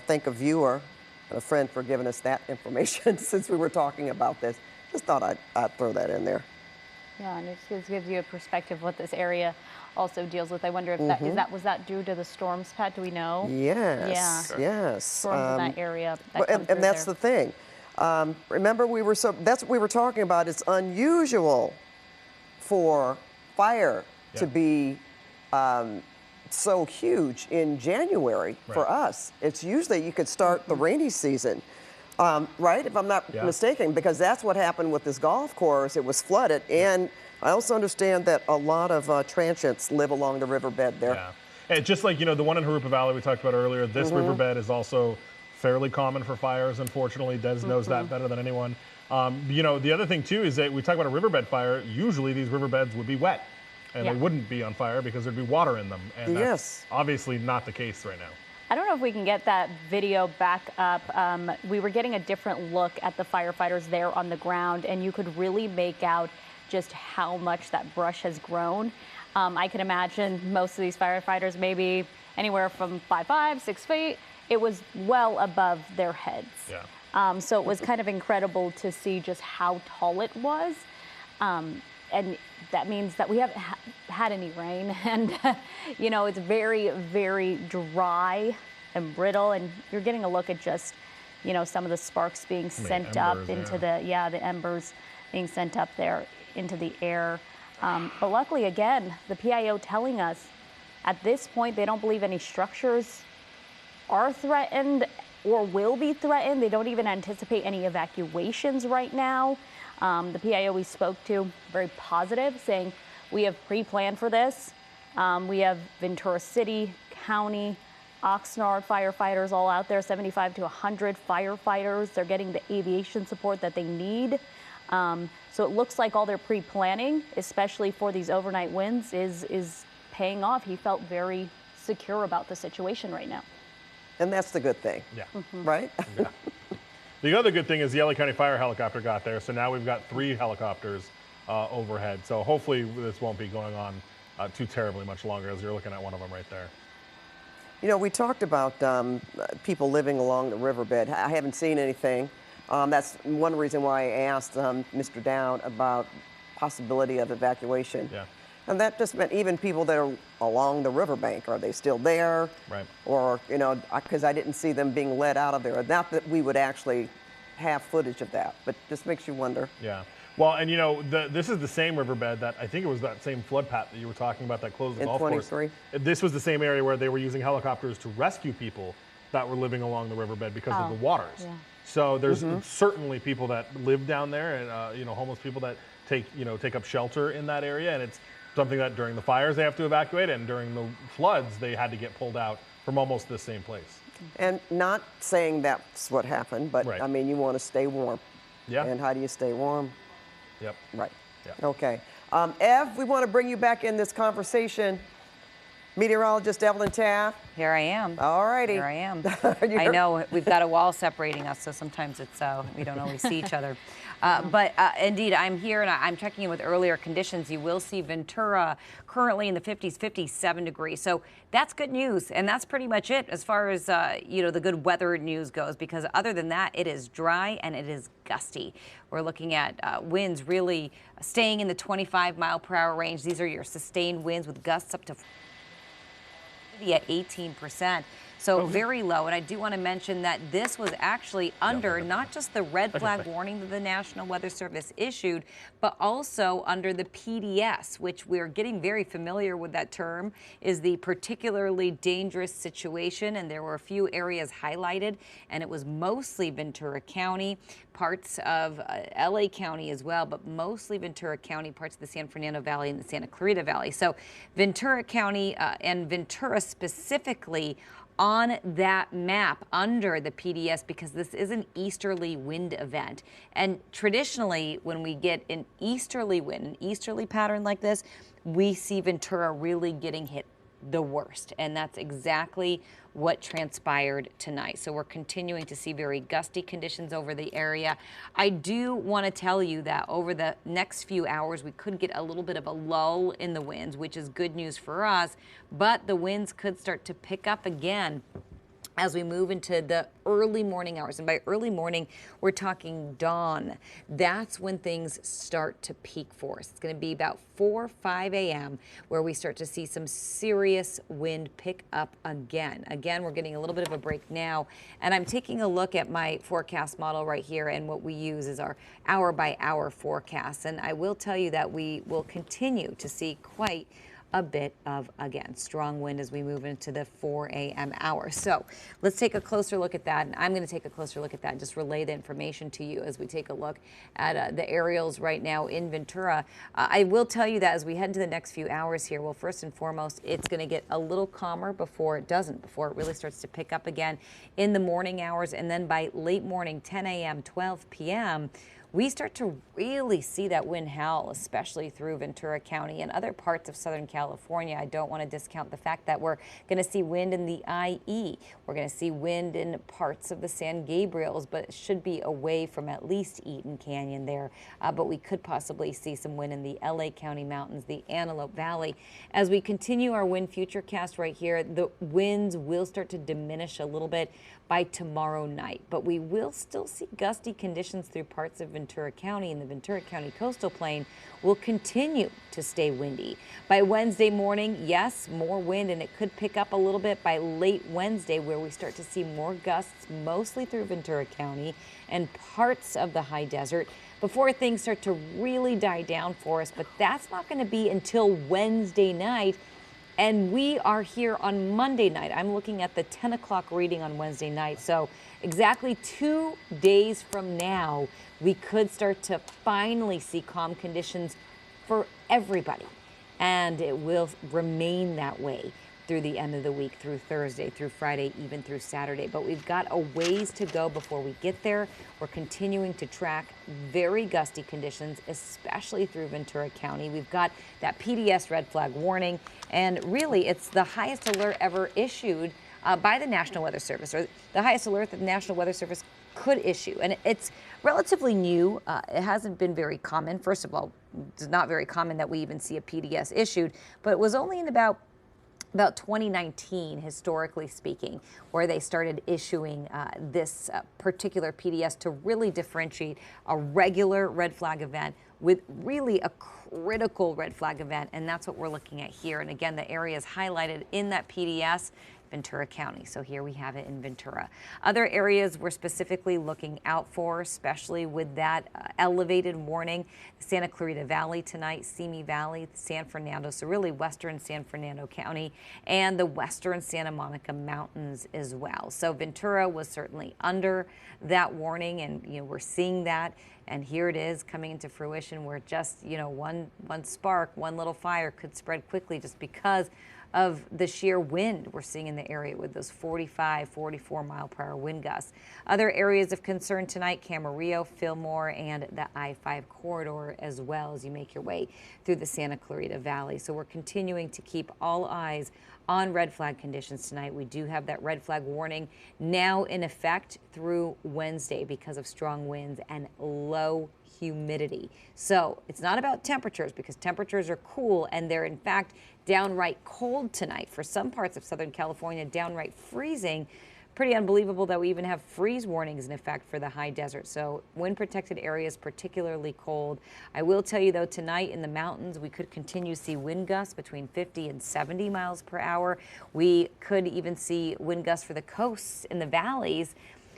Thank a viewer and a friend for giving us that information since we were talking about this. Just thought I'd throw that in there. Yeah, and it just gives you a perspective of what this area also deals with. I wonder if was that due to the storms, Pat? Do we know? Yes. Yeah. Yes. Storms in that area. And that's the thing. Remember, that's what we were talking about. It's unusual for fire to be so huge in January for us. It's usually you could start the rainy season, right? If I'm not mistaken, because that's what happened with this golf course. It was flooded, and I also understand that a lot of transients live along the riverbed there. Yeah, and just like, you know, the one in Harupa Valley we talked about earlier, this riverbed is also fairly common for fires, unfortunately. Des knows that better than anyone. You know, the other thing, too, is that we talk about a riverbed fire. Usually these riverbeds would be wet, and they wouldn't be on fire because there'd be water in them. And that's obviously not the case right now. I don't know if we can get that video back up. We were getting a different look at the firefighters there on the ground, and you could really make out just how much that brush has grown. I can imagine most of these firefighters maybe anywhere from 5'5", 6 feet. It was well above their heads. Yeah. So it was kind of incredible to see just how tall it was. And that means that we haven't had any rain. And, you know, it's very, very dry and brittle. And you're getting a look at just, you know, some of the sparks being sent up into the embers being sent up there into the air. But luckily, again, the PIO telling us at this point, they don't believe any structures are threatened or will be threatened. They don't even anticipate any evacuations right now. The PIO we spoke to, very positive, saying we have pre-planned for this. We have Ventura City, County, Oxnard firefighters all out there, 75 to 100 firefighters. They're getting the aviation support that they need. So it looks like all their pre-planning, especially for these overnight winds, is paying off. He felt very secure about the situation right now. And that's the good thing, right? Yeah. The other good thing is the LA County Fire helicopter got there, so now we've got 3 helicopters overhead. So hopefully this won't be going on too terribly much longer, as you're looking at one of them right there. You know, we talked about people living along the riverbed. I haven't seen anything. That's one reason why I asked Mr. Down about possibility of evacuation. Yeah. And that just meant even people that are along the riverbank, are they still there? Right. Or, you know, because I didn't see them being led out of there. Not that we would actually have footage of that, but just makes you wonder. Yeah. Well, and you know, this is the same riverbed that I think it was that same flood path that you were talking about that closed the golf course. 23. This was the same area where they were using helicopters to rescue people that were living along the riverbed because of the waters. Yeah. So there's certainly people that live down there, and you know, homeless people that take up shelter in that area, and it's something that during the fires they have to evacuate, and during the floods they had to get pulled out from almost the same place. And not saying that's what happened, but I mean, you want to stay warm. Yeah. And how do you stay warm? Yep. Right. Yep. Okay. Ev, we want to bring you back in this conversation. Meteorologist Evelyn Taft. Here I am. All righty. Here I am. I know we've got a wall separating us, so sometimes it's we don't always see each other. But indeed, I'm here and I'm checking in with earlier conditions. You will see Ventura currently in the 50s, 57 degrees. So that's good news, and that's pretty much it as far as you know, the good weather news goes. Because other than that, it is dry and it is gusty. We're looking at winds really staying in the 25-mile-per-hour range. These are your sustained winds with gusts up to at 18%. So very low. And I do want to mention that this was actually under not just the red flag warning that the National Weather Service issued, but also under the PDS, which we're getting very familiar with that term, is the particularly dangerous situation. And there were a few areas highlighted, and it was mostly Ventura County, parts of LA County as well, but mostly Ventura County, parts of the San Fernando Valley and the Santa Clarita Valley. So Ventura County and Ventura specifically on that map under the PDS, because this is an easterly wind event. And traditionally, when we get an easterly wind, an easterly pattern like this, we see Ventura really getting hit the worst. And that's exactly what transpired tonight. So we're continuing to see very gusty conditions over the area. I do want to tell you that over the next few hours, we could get a little bit of a lull in the winds, which is good news for us, but the winds could start to pick up again as we move into the early morning hours. And by early morning, we're talking dawn. That's when things start to peak for us. It's going to be about 4 or 5 a.m. where we start to see some serious wind pick up again. Again, we're getting a little bit of a break now. And I'm taking a look at my forecast model right here, and what we use is our hour-by-hour forecast. And I will tell you that we will continue to see quite a bit of, again, strong wind as we move into the 4 a.m. hour. So let's take a closer look at that. And I'm going to take a closer look at that and just relay the information to you as we take a look at the aerials right now in Ventura. I will tell you that as we head into the next few hours here, well, first and foremost, it's going to get a little calmer before it doesn't, before it really starts to pick up again in the morning hours. And then by late morning, 10 a.m., 12 p.m., we start to really see that wind howl, especially through Ventura County and other parts of Southern California. I don't want to discount the fact that we're going to see wind in the IE. We're going to see wind in parts of the San Gabriels, but it should be away from at least Eaton Canyon there. But we could possibly see some wind in the LA County mountains, the Antelope Valley. As we continue our wind futurecast right here, the winds will start to diminish a little bit by tomorrow night, but we will still see gusty conditions through parts of Ventura County, and the Ventura County coastal plain will continue to stay windy. By Wednesday morning, yes, more wind, and it could pick up a little bit by late Wednesday, where we start to see more gusts, mostly through Ventura County and parts of the high desert, before things start to really die down for us. But that's not going to be until Wednesday night. And we are here on Monday night. I'm looking at the 10 o'clock reading on Wednesday night. So exactly 2 days from now, we could start to finally see calm conditions for everybody. And it will remain that way through the end of the week, through Thursday, through Friday, even through Saturday. But we've got a ways to go before we get there. We're continuing to track very gusty conditions, especially through Ventura County. We've got that PDS red flag warning, and really it's the highest alert ever issued by the National Weather Service, or the highest alert that the National Weather Service could issue. And it's relatively new. It hasn't been very common. First of all, it's not very common that we even see a PDS issued, but it was only in about 2019, historically speaking, where they started issuing this particular PDS to really differentiate a regular red flag event with really a critical red flag event. And that's what we're looking at here. And again, the area is highlighted in that PDS. Ventura County. So here we have it in Ventura. Other areas we're specifically looking out for, especially with that elevated warning, Santa Clarita Valley tonight, Simi Valley, San Fernando, so really western San Fernando County, and the western Santa Monica Mountains as well. So Ventura was certainly under that warning, and we're seeing that. And here it is coming into fruition, where just one spark, one little fire could spread quickly just because of the sheer wind we're seeing in the area with those 45, 44 mile per hour wind gusts. Other areas of concern tonight, Camarillo, Fillmore, and the I-5 corridor, as well as you make your way through the Santa Clarita Valley. So we're continuing to keep all eyes on red flag conditions tonight. We do have that red flag warning now in effect through Wednesday because of strong winds and low humidity. So it's not about temperatures, because temperatures are cool, and they're in fact downright cold tonight. For some parts of Southern California, downright freezing. Pretty unbelievable that we even have freeze warnings in effect for the high desert. So wind protected areas particularly cold. I will tell you though, tonight in the mountains, we could continue to see wind gusts between 50 and 70 miles per hour. We could even see wind gusts for the coasts in the valleys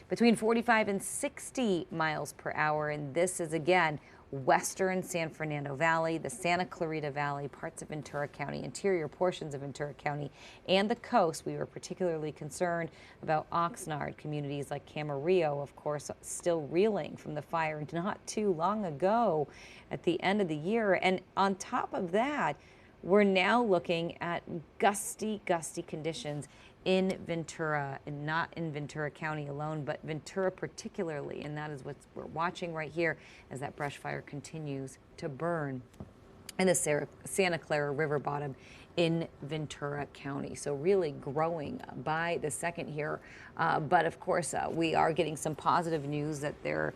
between 45 and 60 miles per hour. And this is again western San Fernando Valley, the Santa Clarita Valley, parts of Ventura County, interior portions of Ventura County, and the coast. We were particularly concerned about Oxnard, communities like Camarillo, of course, still reeling from the fire not too long ago at the end of the year. And on top of that, we're now looking at gusty conditions in Ventura, and not in Ventura County alone, but Ventura particularly. And that is what we're watching right here as that brush fire continues to burn in the Santa Clara River bottom in Ventura County. So really growing by the second here. But of course, we are getting some positive news that there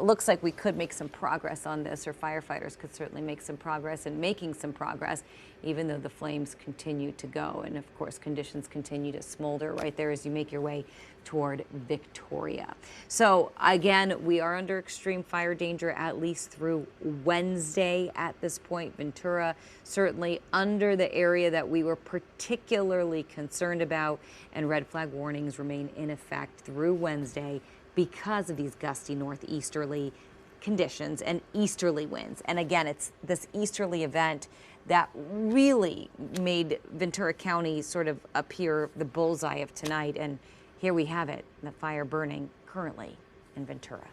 looks like we could make some progress on this, or firefighters could certainly make some progress and making some progress, even though the flames continue to go. And of course, conditions continue to smolder right there as you make your way toward Victoria. So again, we are under extreme fire danger at least through Wednesday at this point. Ventura certainly under the area that we were particularly concerned about, and red flag warnings remain in effect through Wednesday because of these gusty northeasterly conditions and easterly winds. And again, it's this easterly event that really made Ventura County sort of appear the bullseye of tonight. And here we have it, the fire burning currently in Ventura.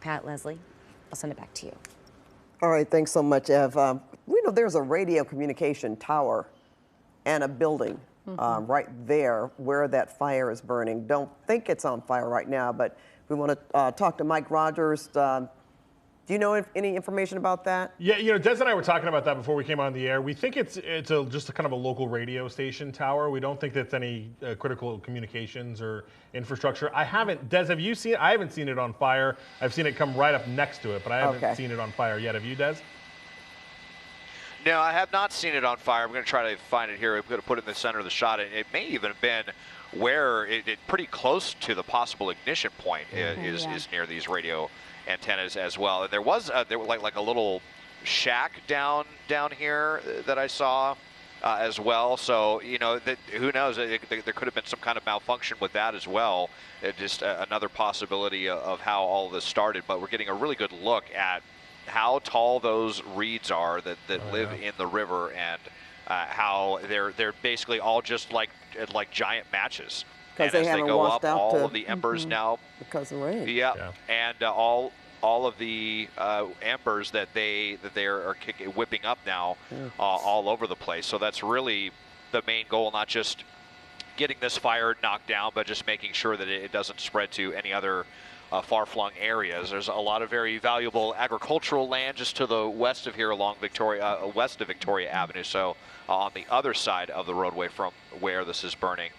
Pat, Leslie, I'll send it back to you. All right, thanks so much, Ev. We know there's a radio communication tower and a building right there where that fire is burning. Don't think it's on fire right now, but we want to talk to Mike Rogers. Do you know any information about that? Yeah, Des and I were talking about that before we came on the air. We think it's just a kind of a local radio station tower. We don't think that's any critical communications or infrastructure. Des, have you seen it? I haven't seen it on fire. I've seen it come right up next to it, but I haven't seen it on fire yet. Have you, Des? No, I have not seen it on fire. I'm going to try to find it here. I'm going to put it in the center of the shot. It may even have been where it pretty close to the possible ignition point is near these radio antennas as well. And there was like a little shack down here that I saw as well. So who knows? There could have been some kind of malfunction with that as well. Just another possibility of how all this started. But we're getting a really good look at how tall those reeds are that live in the river, and how they're basically all just like giant matches. Because they haven't washed out all of the embers now because of rain. Yeah. And all of the embers that they are whipping up now all over the place. So that's really the main goal, not just getting this fire knocked down, but just making sure that it doesn't spread to any other far-flung areas. There's a lot of very valuable agricultural land just to the west of here along west of Victoria Avenue. So on the other side of the roadway from where this is burning,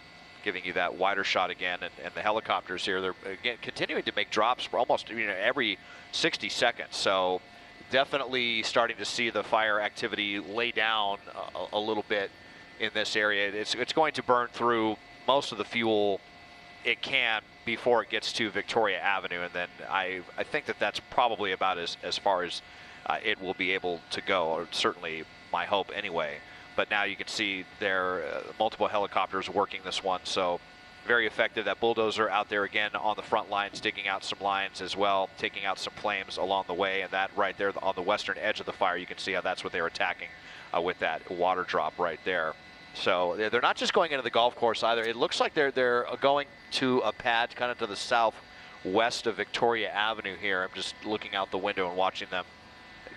giving you that wider shot again. And the helicopters here, they're again continuing to make drops for almost every 60 seconds. So definitely starting to see the fire activity lay down a little bit in this area. It's going to burn through most of the fuel it can before it gets to Victoria Avenue, and then I think that's probably about as far as it will be able to go, or certainly my hope anyway. But now you can see there multiple helicopters working this one, so very effective. That bulldozer out there again on the front lines, digging out some lines as well, taking out some flames along the way, and that right there on the western edge of the fire, you can see how that's what they're attacking with that water drop right there. So they're not just going into the golf course either. It looks like they're going to a pad kind of to the southwest of Victoria Avenue here. I'm just looking out the window and watching them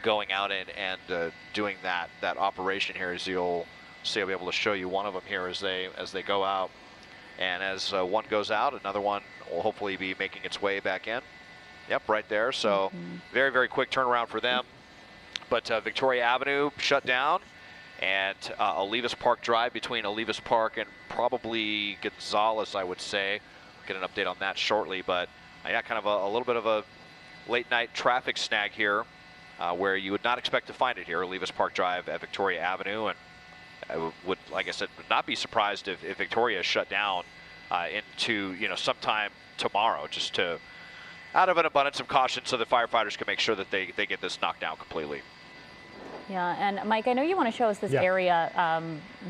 going out and doing that operation here. As you'll see, I'll be able to show you one of them here as they go out. And as one goes out, another one will hopefully be making its way back in. Yep, right there. So very, very quick turnaround for them. But Victoria Avenue shut down. And Olivas Park Drive between Olivas Park and probably Gonzales, I would say. We'll get an update on that shortly. But yeah, kind of a little bit of a late night traffic snag here where you would not expect to find it here. Olivas Park Drive at Victoria Avenue. And I would, like I said, not be surprised if Victoria is shut down into sometime tomorrow, just out of an abundance of caution, so the firefighters can make sure that they get this knocked down completely. Yeah, and Mike, I know you want to show us this area,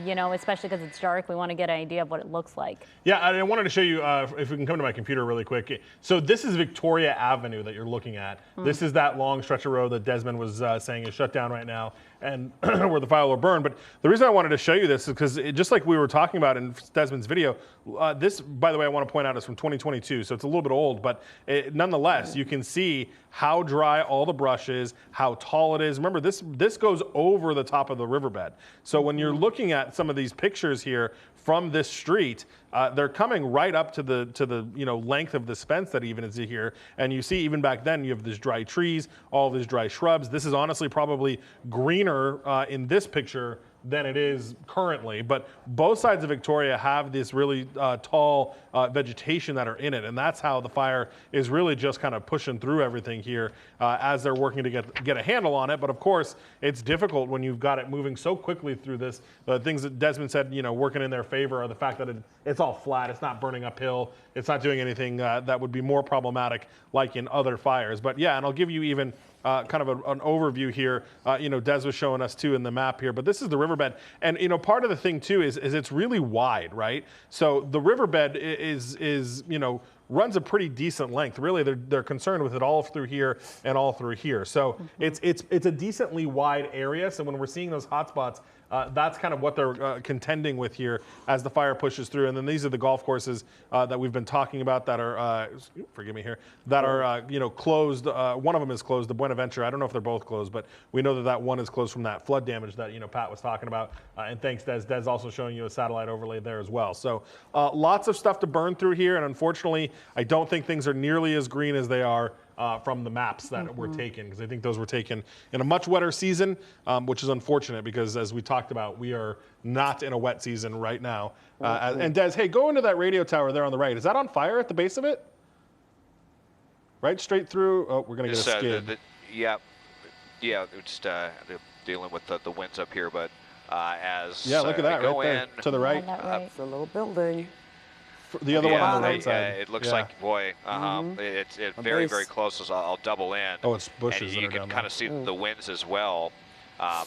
especially because it's dark. We want to get an idea of what it looks like. Yeah, I wanted to show you, if we can come to my computer really quick. So this is Victoria Avenue that you're looking at. This is that long stretch of road that Desmond was saying is shut down right now, and where the fire will burn. But the reason I wanted to show you this is because just like we were talking about in Desmond's video, this, by the way, I want to point out is from 2022, so it's a little bit old, but nonetheless, you can see how dry all the brush is, how tall it is. Remember, this goes over the top of the riverbed. So when you're looking at some of these pictures here from this street, they're coming right up to the length of this fence that even is here. And you see even back then you have these dry trees, all these dry shrubs. This is honestly probably greener in this picture than it is currently. But both sides of Victoria have this really tall vegetation that are in it, and that's how the fire is really just kind of pushing through everything here as they're working to get a handle on it. But of course, it's difficult when you've got it moving so quickly through this. The things that Desmond said, working in their favor are the fact that it's all flat, it's not burning uphill, it's not doing anything that would be more problematic like in other fires. But yeah, and I'll give you even kind of an overview here. Des was showing us too in the map here, but this is the riverbed. And, part of the thing too is it's really wide, right? So the riverbed is runs a pretty decent length. Really, they're concerned with it all through here and all through here. So it's a decently wide area. So when we're seeing those hot spots, that's kind of what they're contending with here as the fire pushes through. And then these are the golf courses that we've been talking about that are, forgive me here, that are, closed. One of them is closed, the Ventura. I don't know if they're both closed, but we know that one is closed from that flood damage that, Pat was talking about. And thanks, Des. Des also showing you a satellite overlay there as well. So lots of stuff to burn through here. And unfortunately, I don't think things are nearly as green as they are from the maps that were taken, because I think those were taken in a much wetter season, which is unfortunate because, as we talked about, we are not in a wet season right now. And Des, hey, go into that radio tower there on the right. Is that on fire at the base of it? Right straight through? Oh, we're going to get a skid. Yeah, just dealing with the winds up here, but as look at that go right there, in to the right. It's a little building. The other one on the right side. It looks like, boy, it's very, very close. So I'll double in. Oh, it's bushes. And you can kind of see the winds as well.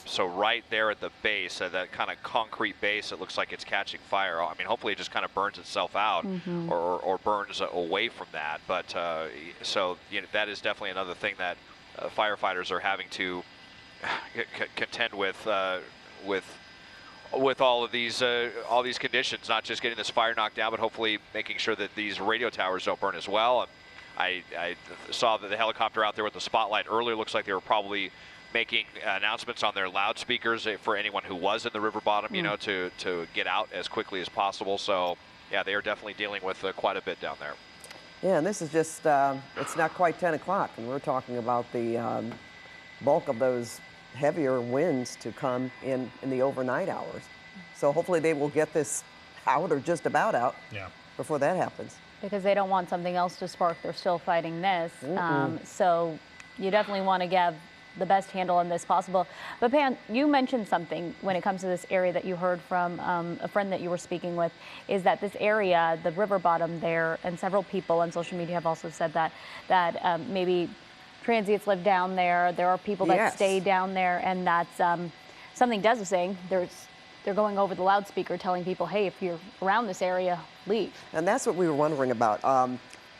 So right there at the base, that kind of concrete base, it looks like it's catching fire. I mean, hopefully it just kind of burns itself out or burns away from that. But so that is definitely another thing that firefighters are having to contend with all of these conditions, not just getting this fire knocked down, but hopefully making sure that these radio towers don't burn as well. And I saw that the helicopter out there with the spotlight earlier looks like they were probably making announcements on their loudspeakers for anyone who was in the river bottom, to get out as quickly as possible. So yeah, they are definitely dealing with quite a bit down there. Yeah, and this is just, it's not quite 10 o'clock, and we're talking about the bulk of those heavier winds to come in the overnight hours. So hopefully they will get this out or just about out before that happens. Because they don't want something else to spark. They're still fighting this. So you definitely want to give the best handle on this possible. But Pam, you mentioned something when it comes to this area that you heard from a friend that you were speaking with, is that this area, the river bottom there, and several people on social media have also said that maybe transients live down there. There are people that stay down there, and that's something Des was saying. They're going over the loudspeaker telling people, hey, if you're around this area, leave. And that's what we were wondering about.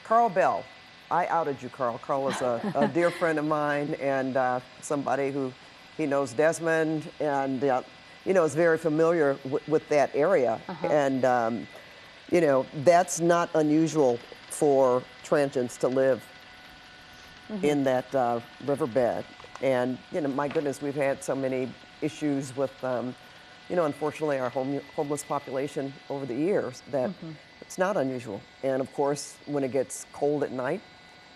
Carl Bell, I outed you, Carl. Carl is a dear friend of mine and somebody who he knows Desmond and is very familiar with that area. And that's not unusual for transients to live in that riverbed. And, my goodness, we've had so many issues with, unfortunately, our homeless population over the years that it's not unusual. And, of course, when it gets cold at night,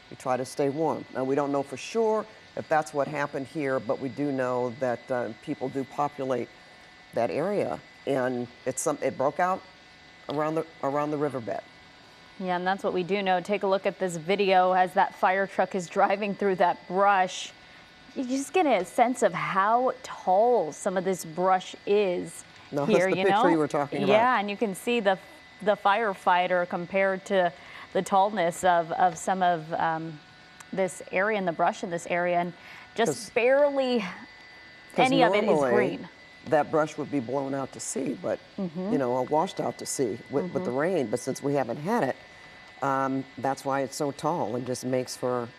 we try to stay warm. Now, we don't know for sure if that's what happened here, but we do know that people do populate that area. And it broke out around the riverbed. Yeah, and that's what we do know. Take a look at this video as that fire truck is driving through that brush. You just get a sense of how tall some of this brush is here, that's the picture you were talking about. Yeah, and you can see the firefighter compared to the tallness of some of this area and the brush in this area, and just barely any of it is green. That brush would be blown out to sea, but washed out to sea with the rain. But since we haven't had it, that's why it's so tall and just makes for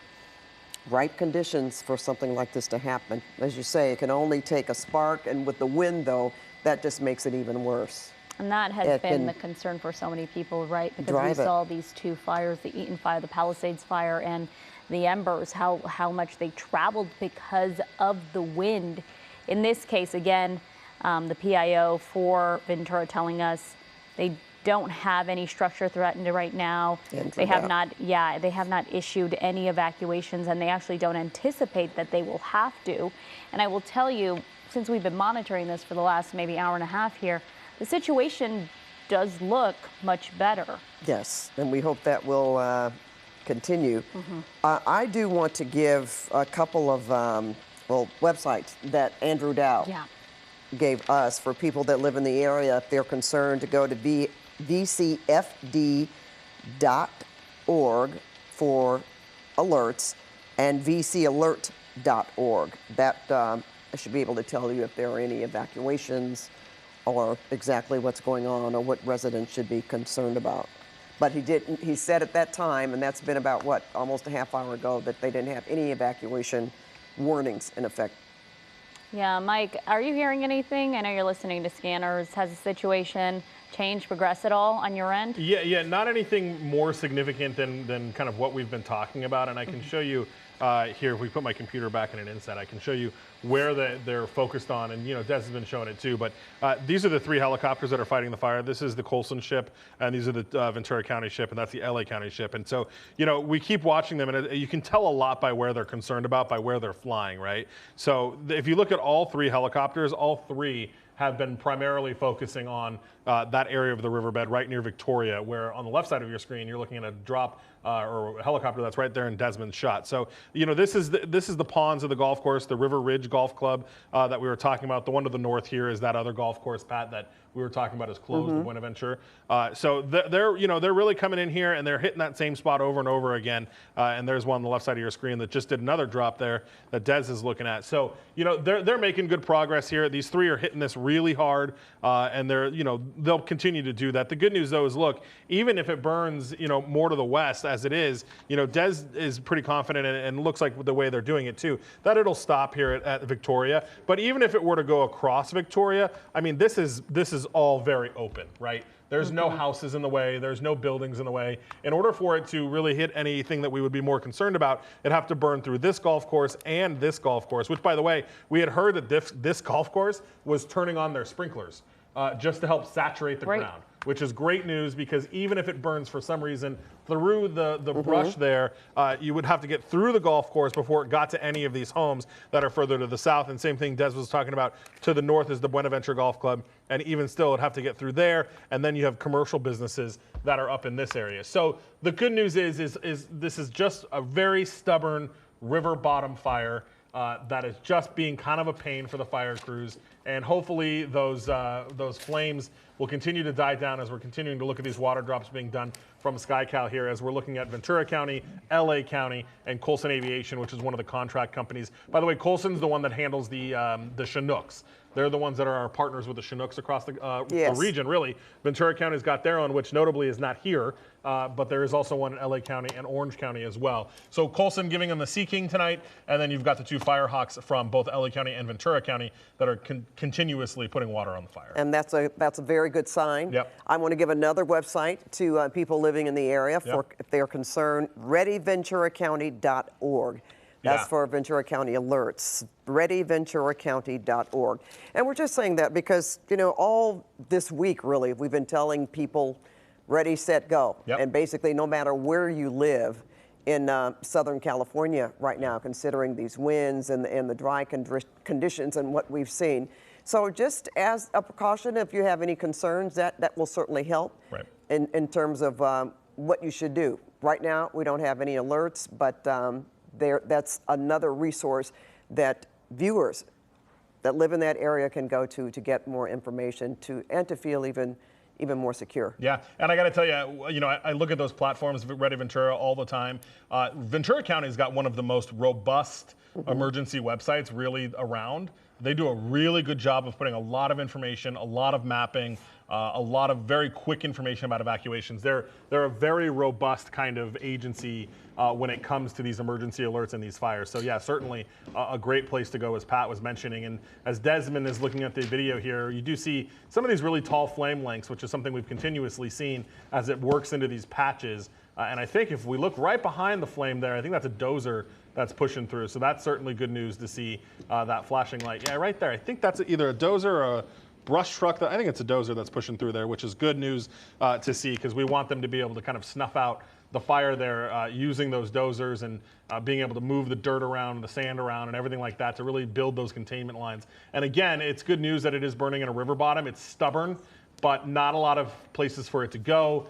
right conditions for something like this to happen. As you say, it can only take a spark, and with the wind, though, that just makes it even worse. And that has been the concern for so many people, right? Because we saw these two fires, the Eaton fire, the Palisades fire, and the Embers, how much they traveled because of the wind. In this case, again, the PIO for Ventura telling us they don't have any structure threatened right now. They have not, they have not issued any evacuations, and they actually don't anticipate that they will have to. And I will tell you, since we've been monitoring this for the last maybe hour and a half here, the situation does look much better. Yes, and we hope that will continue. I do want to give a couple of websites that Andrew Dow gave us for people that live in the area if they're concerned to go to vcfd.org for alerts and vcalert.org. That I should be able to tell you if there are any evacuations or exactly what's going on or what residents should be concerned about. But he said at that time, and that's been about what, almost a half hour ago, that they didn't have any evacuation warnings in effect. Yeah, Mike, are you hearing anything? I know you're listening to Scanners. Has the situation changed, progressed at all on your end? Yeah, not anything more significant than kind of what we've been talking about. And I can show you here, if we put my computer back in an inset, I can show you where they're focused on. And, you know, Des has been showing it too. But these are the 3 helicopters that are fighting the fire. This is the Colson ship, and these are the Ventura County ship, and that's the LA County ship. And so, you know, we keep watching them, and you can tell a lot by where they're concerned about, by where they're flying, right? So if you look at all 3 helicopters, all 3 have been primarily focusing on that area of the riverbed right near Victoria, where on the left side of your screen, you're looking at a drop or a helicopter that's right there in Desmond's shot. So, you know, this is the ponds of the golf course, the River Ridge Golf Club that we were talking about. The one to the north here is that other golf course, Pat, that we were talking about is closed, the Buenaventura. So they're really coming in here and they're hitting that same spot over and over again. And there's one on the left side of your screen that just did another drop there that Des is looking at. So, you know, they're making good progress here. These 3 are hitting this really hard, and they'll continue to do that. The good news though is, look, even if it burns, you know, more to the west as it is, you know, Des is pretty confident, and looks like the way they're doing it too, that it'll stop here at Victoria. But even if it were to go across Victoria, I mean, this is all very open, right? There's no houses in the way. There's no buildings in the way. In order for it to really hit anything that we would be more concerned about, it'd have to burn through this golf course and this golf course, which, by the way, we had heard that this golf course was turning on their sprinklers just to help saturate the ground, which is great news, because even if it burns for some reason through the brush there, you would have to get through the golf course before it got to any of these homes that are further to the south. And same thing Des was talking about, to the north is the Buenaventura Golf Club, and even still it'd have to get through there, and then you have commercial businesses that are up in this area. So the good news is this is just a very stubborn river bottom fire that is just being kind of a pain for the fire crews, and hopefully those flames will continue to die down as we're continuing to look at these water drops being done from SkyCal here, as we're looking at Ventura County, LA County, and Colson Aviation, which is one of the contract companies. By the way, Colson's the one that handles the Chinooks. They're the ones that are our partners with the Chinooks across the region, really. Ventura County's got their own, which notably is not here, but there is also one in LA County and Orange County as well. So Colson giving them the Sea King tonight, and then you've got the 2 Firehawks from both LA County and Ventura County that are continuously putting water on the fire. And that's a very good sign. Yep. I want to give another website to people living in the area for if they're concerned, readyventuracounty.org. That's for Ventura County alerts, readyventuracounty.org. And we're just saying that because, you know, all this week, really, we've been telling people, ready, set, go. And basically, no matter where you live in Southern California right now, considering these winds and the dry conditions and what we've seen. So just as a precaution, if you have any concerns, that will certainly help in terms of what you should do. Right now, we don't have any alerts, but that's another resource that viewers that live in that area can go to get more information and to feel even more secure. Yeah, and I got to tell you, you know, I look at those platforms, Ready Ventura, all the time. Ventura County's got one of the most robust emergency websites really around. They do a really good job of putting a lot of information, a lot of mapping, a lot of very quick information about evacuations. They're a very robust kind of agency when it comes to these emergency alerts and these fires. So yeah, certainly a great place to go, as Pat was mentioning. And as Desmond is looking at the video here, you do see some of these really tall flame lengths, which is something we've continuously seen as it works into these patches. And I think if we look right behind the flame there, I think that's a dozer that's pushing through. So that's certainly good news to see that flashing light. Yeah, right there. I think that's either a dozer or brush truck, I think it's a dozer that's pushing through there, which is good news to see, because we want them to be able to kind of snuff out the fire there using those dozers and being able to move the dirt around and the sand around and everything like that to really build those containment lines. And again, it's good news that it is burning in a river bottom. It's stubborn, but not a lot of places for it to go.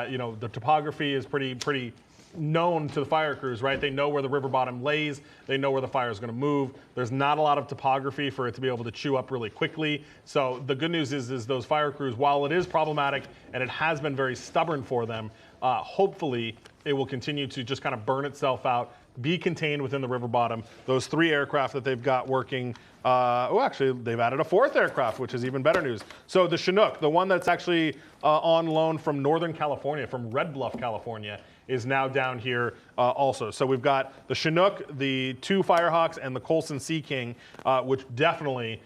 You know, the topography is pretty known to the fire crews, right? They know where the river bottom lays. They know where the fire is going to move. There's not a lot of topography for it to be able to chew up really quickly. So the good news is those fire crews, while it is problematic and it has been very stubborn for them, hopefully it will continue to just kind of burn itself out, be contained within the river bottom. Those 3 aircraft that they've got working, actually they've added a 4th aircraft, which is even better news. So the Chinook, the one that's actually on loan from Northern California, from Red Bluff, California, is now down here also. So we've got the Chinook, the 2 Firehawks, and the Colson Sea King, which definitely,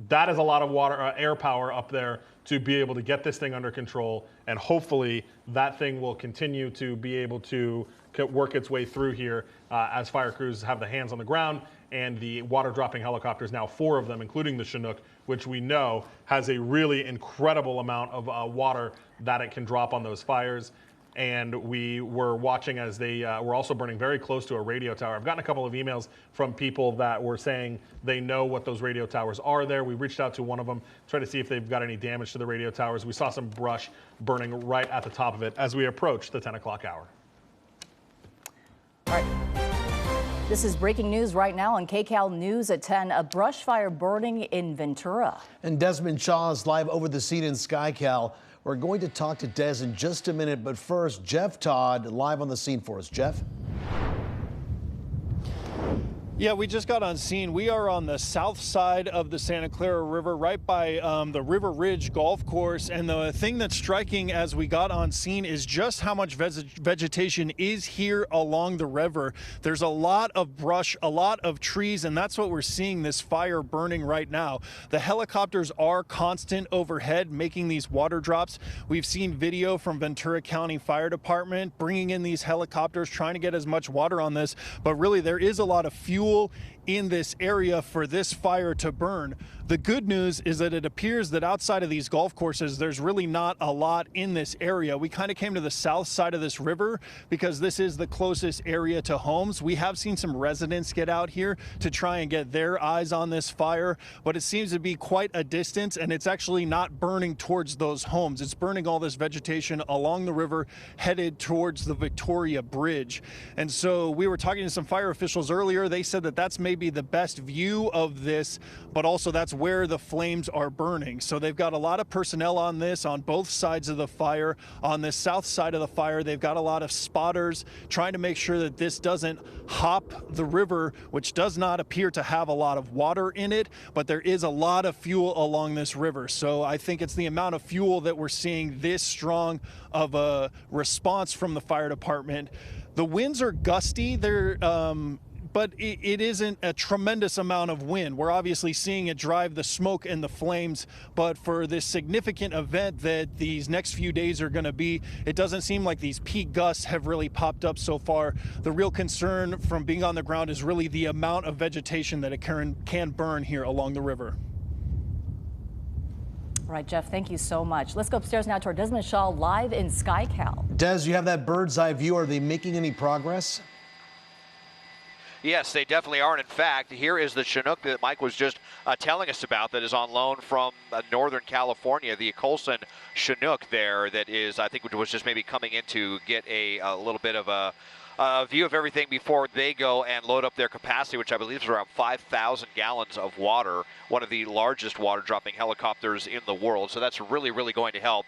that is a lot of water, air power up there to be able to get this thing under control. And hopefully that thing will continue to be able to work its way through here as fire crews have the hands on the ground, and the water dropping helicopters, now 4 of them, including the Chinook, which we know has a really incredible amount of water that it can drop on those fires. And we were watching as they were also burning very close to a radio tower. I've gotten a couple of emails from people that were saying they know what those radio towers are there. We reached out to one of them, tried to see if they've got any damage to the radio towers. We saw some brush burning right at the top of it as we approached the 10 o'clock hour. All right. This is breaking news right now on KCAL News at 10. A brush fire burning in Ventura. And Desmond Shaw is live over the scene in SkyCal. We're going to talk to Des in just a minute, but first, Jeff Todd live on the scene for us. Jeff? Yeah, we just got on scene. We are on the south side of the Santa Clara River, right by the River Ridge Golf Course. And the thing that's striking as we got on scene is just how much vegetation is here along the river. There's a lot of brush, a lot of trees, and that's what we're seeing, this fire burning right now. The helicopters are constant overhead, making these water drops. We've seen video from Ventura County Fire Department bringing in these helicopters, trying to get as much water on this. But really, there is a lot of fuel in this area for this fire to burn. The good news is that it appears that outside of these golf courses, there's really not a lot in this area. We kind of came to the south side of this river because this is the closest area to homes. We have seen some residents get out here to try and get their eyes on this fire, but it seems to be quite a distance, and it's actually not burning towards those homes. It's burning all this vegetation along the river headed towards the Victoria Bridge. And so we were talking to some fire officials earlier. They said that that's maybe the best view of this, but also that's where the flames are burning. So they've got a lot of personnel on this on both sides of the fire. On the south side of the fire, they've got a lot of spotters trying to make sure that this doesn't hop the river, which does not appear to have a lot of water in it, but there is a lot of fuel along this river. So I think it's the amount of fuel that we're seeing this strong of a response from the fire department. The winds are gusty. But it isn't a tremendous amount of wind. We're obviously seeing it drive the smoke and the flames, but for this significant event that these next few days are going to be, it doesn't seem like these peak gusts have really popped up so far. The real concern from being on the ground is really the amount of vegetation that it can burn here along the river. All right, Jeff, thank you so much. Let's go upstairs now to our Desmond Shaw live in SkyCal. Des, you have that bird's eye view. Are they making any progress? Yes, they definitely are. And in fact, here is the Chinook that Mike was just telling us about that is on loan from Northern California, the Colson Chinook there that is, I think, was just maybe coming in to get a little bit of a view of everything before they go and load up their capacity, which I believe is around 5,000 gallons of water, one of the largest water dropping helicopters in the world. So that's really, really going to help.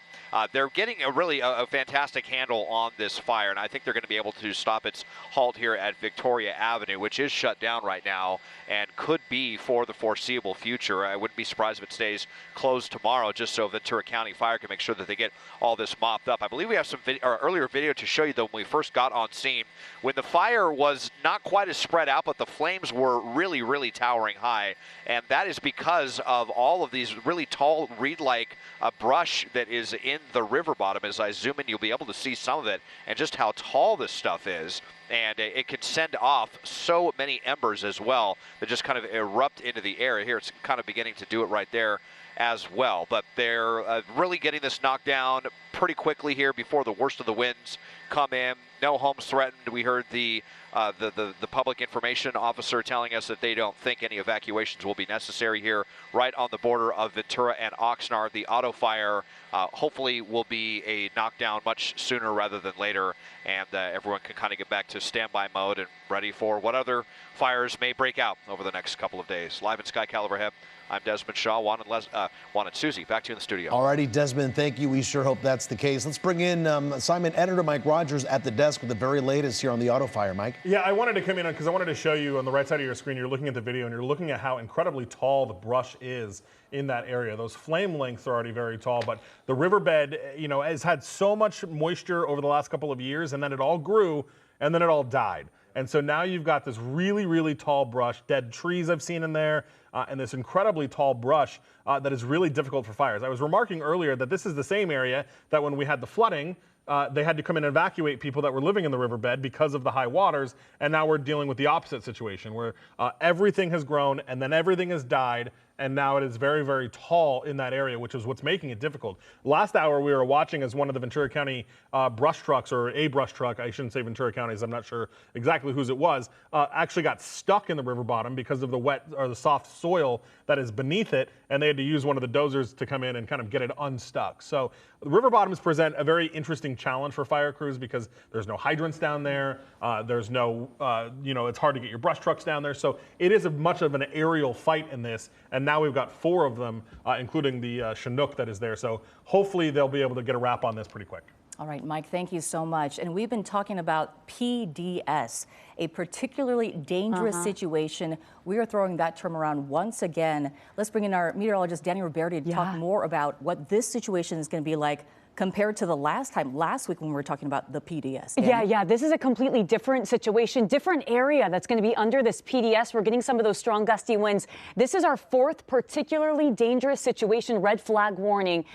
They're getting a fantastic handle on this fire, and I think they're going to be able to stop its halt here at Victoria Avenue, which is shut down right now and could be for the foreseeable future. I wouldn't be surprised if it stays closed tomorrow, just so Ventura County Fire can make sure that they get all this mopped up. I believe we have some earlier video to show you, though, when we first got on scene, when the fire was not quite as spread out, but the flames were really, really towering high. And that is because of all of these really tall reed-like brush that is in the river bottom. As I zoom in, you'll be able to see some of it and just how tall this stuff is. and it can send off so many embers as well that just kind of erupt into the air. Here it's kind of beginning to do it right there as well. But they're really getting this knocked down pretty quickly here before the worst of the winds come in. No homes threatened. We heard the public information officer telling us that they don't think any evacuations will be necessary here right on the border of Ventura and Oxnard. The auto fire hopefully will be a knockdown much sooner rather than later, and everyone can kind of get back to standby mode and ready for what other fires may break out over the next couple of days. Live in Sky Riverbed, I'm Desmond Shaw. Juan and Susie, back to you in the studio. All righty, Desmond, thank you. We sure hope that's the case. Let's bring in assignment editor Mike Rogers at the desk with the very latest here on the auto fire. Mike? Yeah, I wanted to come in because I wanted to show you on the right side of your screen, you're looking at the video and you're looking at how incredibly tall the brush is in that area. Those flame lengths are already very tall, but the riverbed, has had so much moisture over the last couple of years, and then it all grew and then it all died. And so now you've got this really, really tall brush, dead trees I've seen in there, and this incredibly tall brush that is really difficult for fires. I was remarking earlier that this is the same area that when we had the flooding, they had to come and evacuate people that were living in the riverbed because of the high waters, and now we're dealing with the opposite situation where everything has grown and then everything has died, and now it is very, very tall in that area, which is what's making it difficult. Last hour we were watching as one of the Ventura County brush trucks, or a brush truck, I shouldn't say Ventura County's, I'm not sure exactly whose it was, actually got stuck in the river bottom because of the wet or the soft soil that is beneath it, and they had to use one of the dozers to come in and kind of get it unstuck. So river bottoms present a very interesting challenge for fire crews because there's no hydrants down there, there's no, it's hard to get your brush trucks down there, so it is much of an aerial fight in this, and now we've got 4 of them, including the Chinook that is there. So hopefully they'll be able to get a wrap on this pretty quick. All right, Mike, thank you so much. And we've been talking about PDS, a particularly dangerous situation. We are throwing that term around once again. Let's bring in our meteorologist, Danny Roberti, to talk more about what this situation is going to be like compared to the last week when we were talking about the PDS. Yeah, this is a completely different situation, different area that's going to be under this PDS. We're getting some of those strong gusty winds. This is our 4th particularly dangerous situation, red flag warning.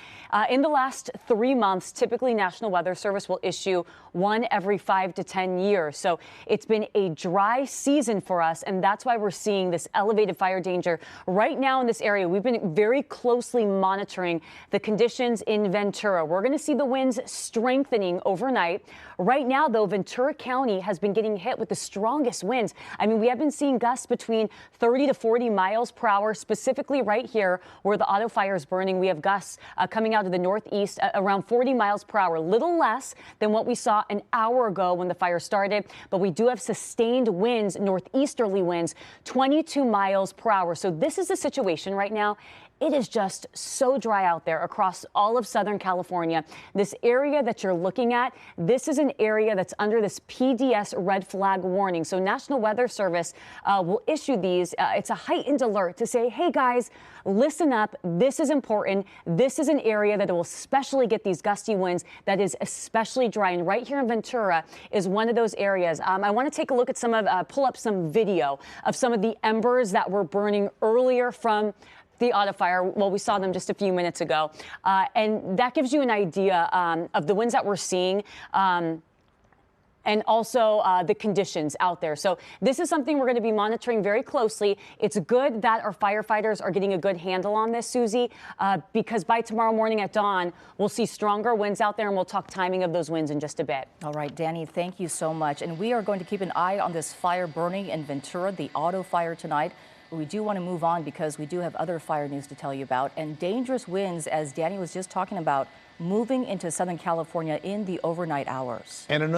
In the last 3 months, typically National Weather Service will issue one every 5 to 10 years. So it's been a dry season for us, and that's why we're seeing this elevated fire danger right now in this area. We've been very closely monitoring the conditions in Ventura. We're going to see the winds strengthening overnight. Right now, though, Ventura County has been getting hit with the strongest winds. I mean, we have been seeing gusts between 30 to 40 miles per hour, specifically right here where the auto fire is burning. We have gusts coming out of the northeast around 40 miles per hour, a little less than what we saw an hour ago when the fire started. But we do have sustained winds, northeasterly winds, 22 miles per hour. So this is the situation right now. It is just so dry out there across all of Southern California. This area that you're looking at, this is an area that's under this PDS red flag warning. So National Weather Service will issue these. It's a heightened alert to say, hey guys, listen up. This is important. This is an area that will especially get these gusty winds that is especially dry. And right here in Ventura is one of those areas. I want to take a look at pull up some video of some of the embers that were burning earlier from the auto fire. Well, we saw them just a few minutes ago. And that gives you an idea of the winds that we're seeing. And also the conditions out there. So this is something we're going to be monitoring very closely. It's good that our firefighters are getting a good handle on this, Susie, because by tomorrow morning at dawn, we'll see stronger winds out there, and we'll talk timing of those winds in just a bit. All right, Danny, thank you so much. And we are going to keep an eye on this fire burning in Ventura, the auto fire tonight. We do want to move on because we do have other fire news to tell you about, and dangerous winds, as Danny was just talking about, moving into Southern California in the overnight hours. And another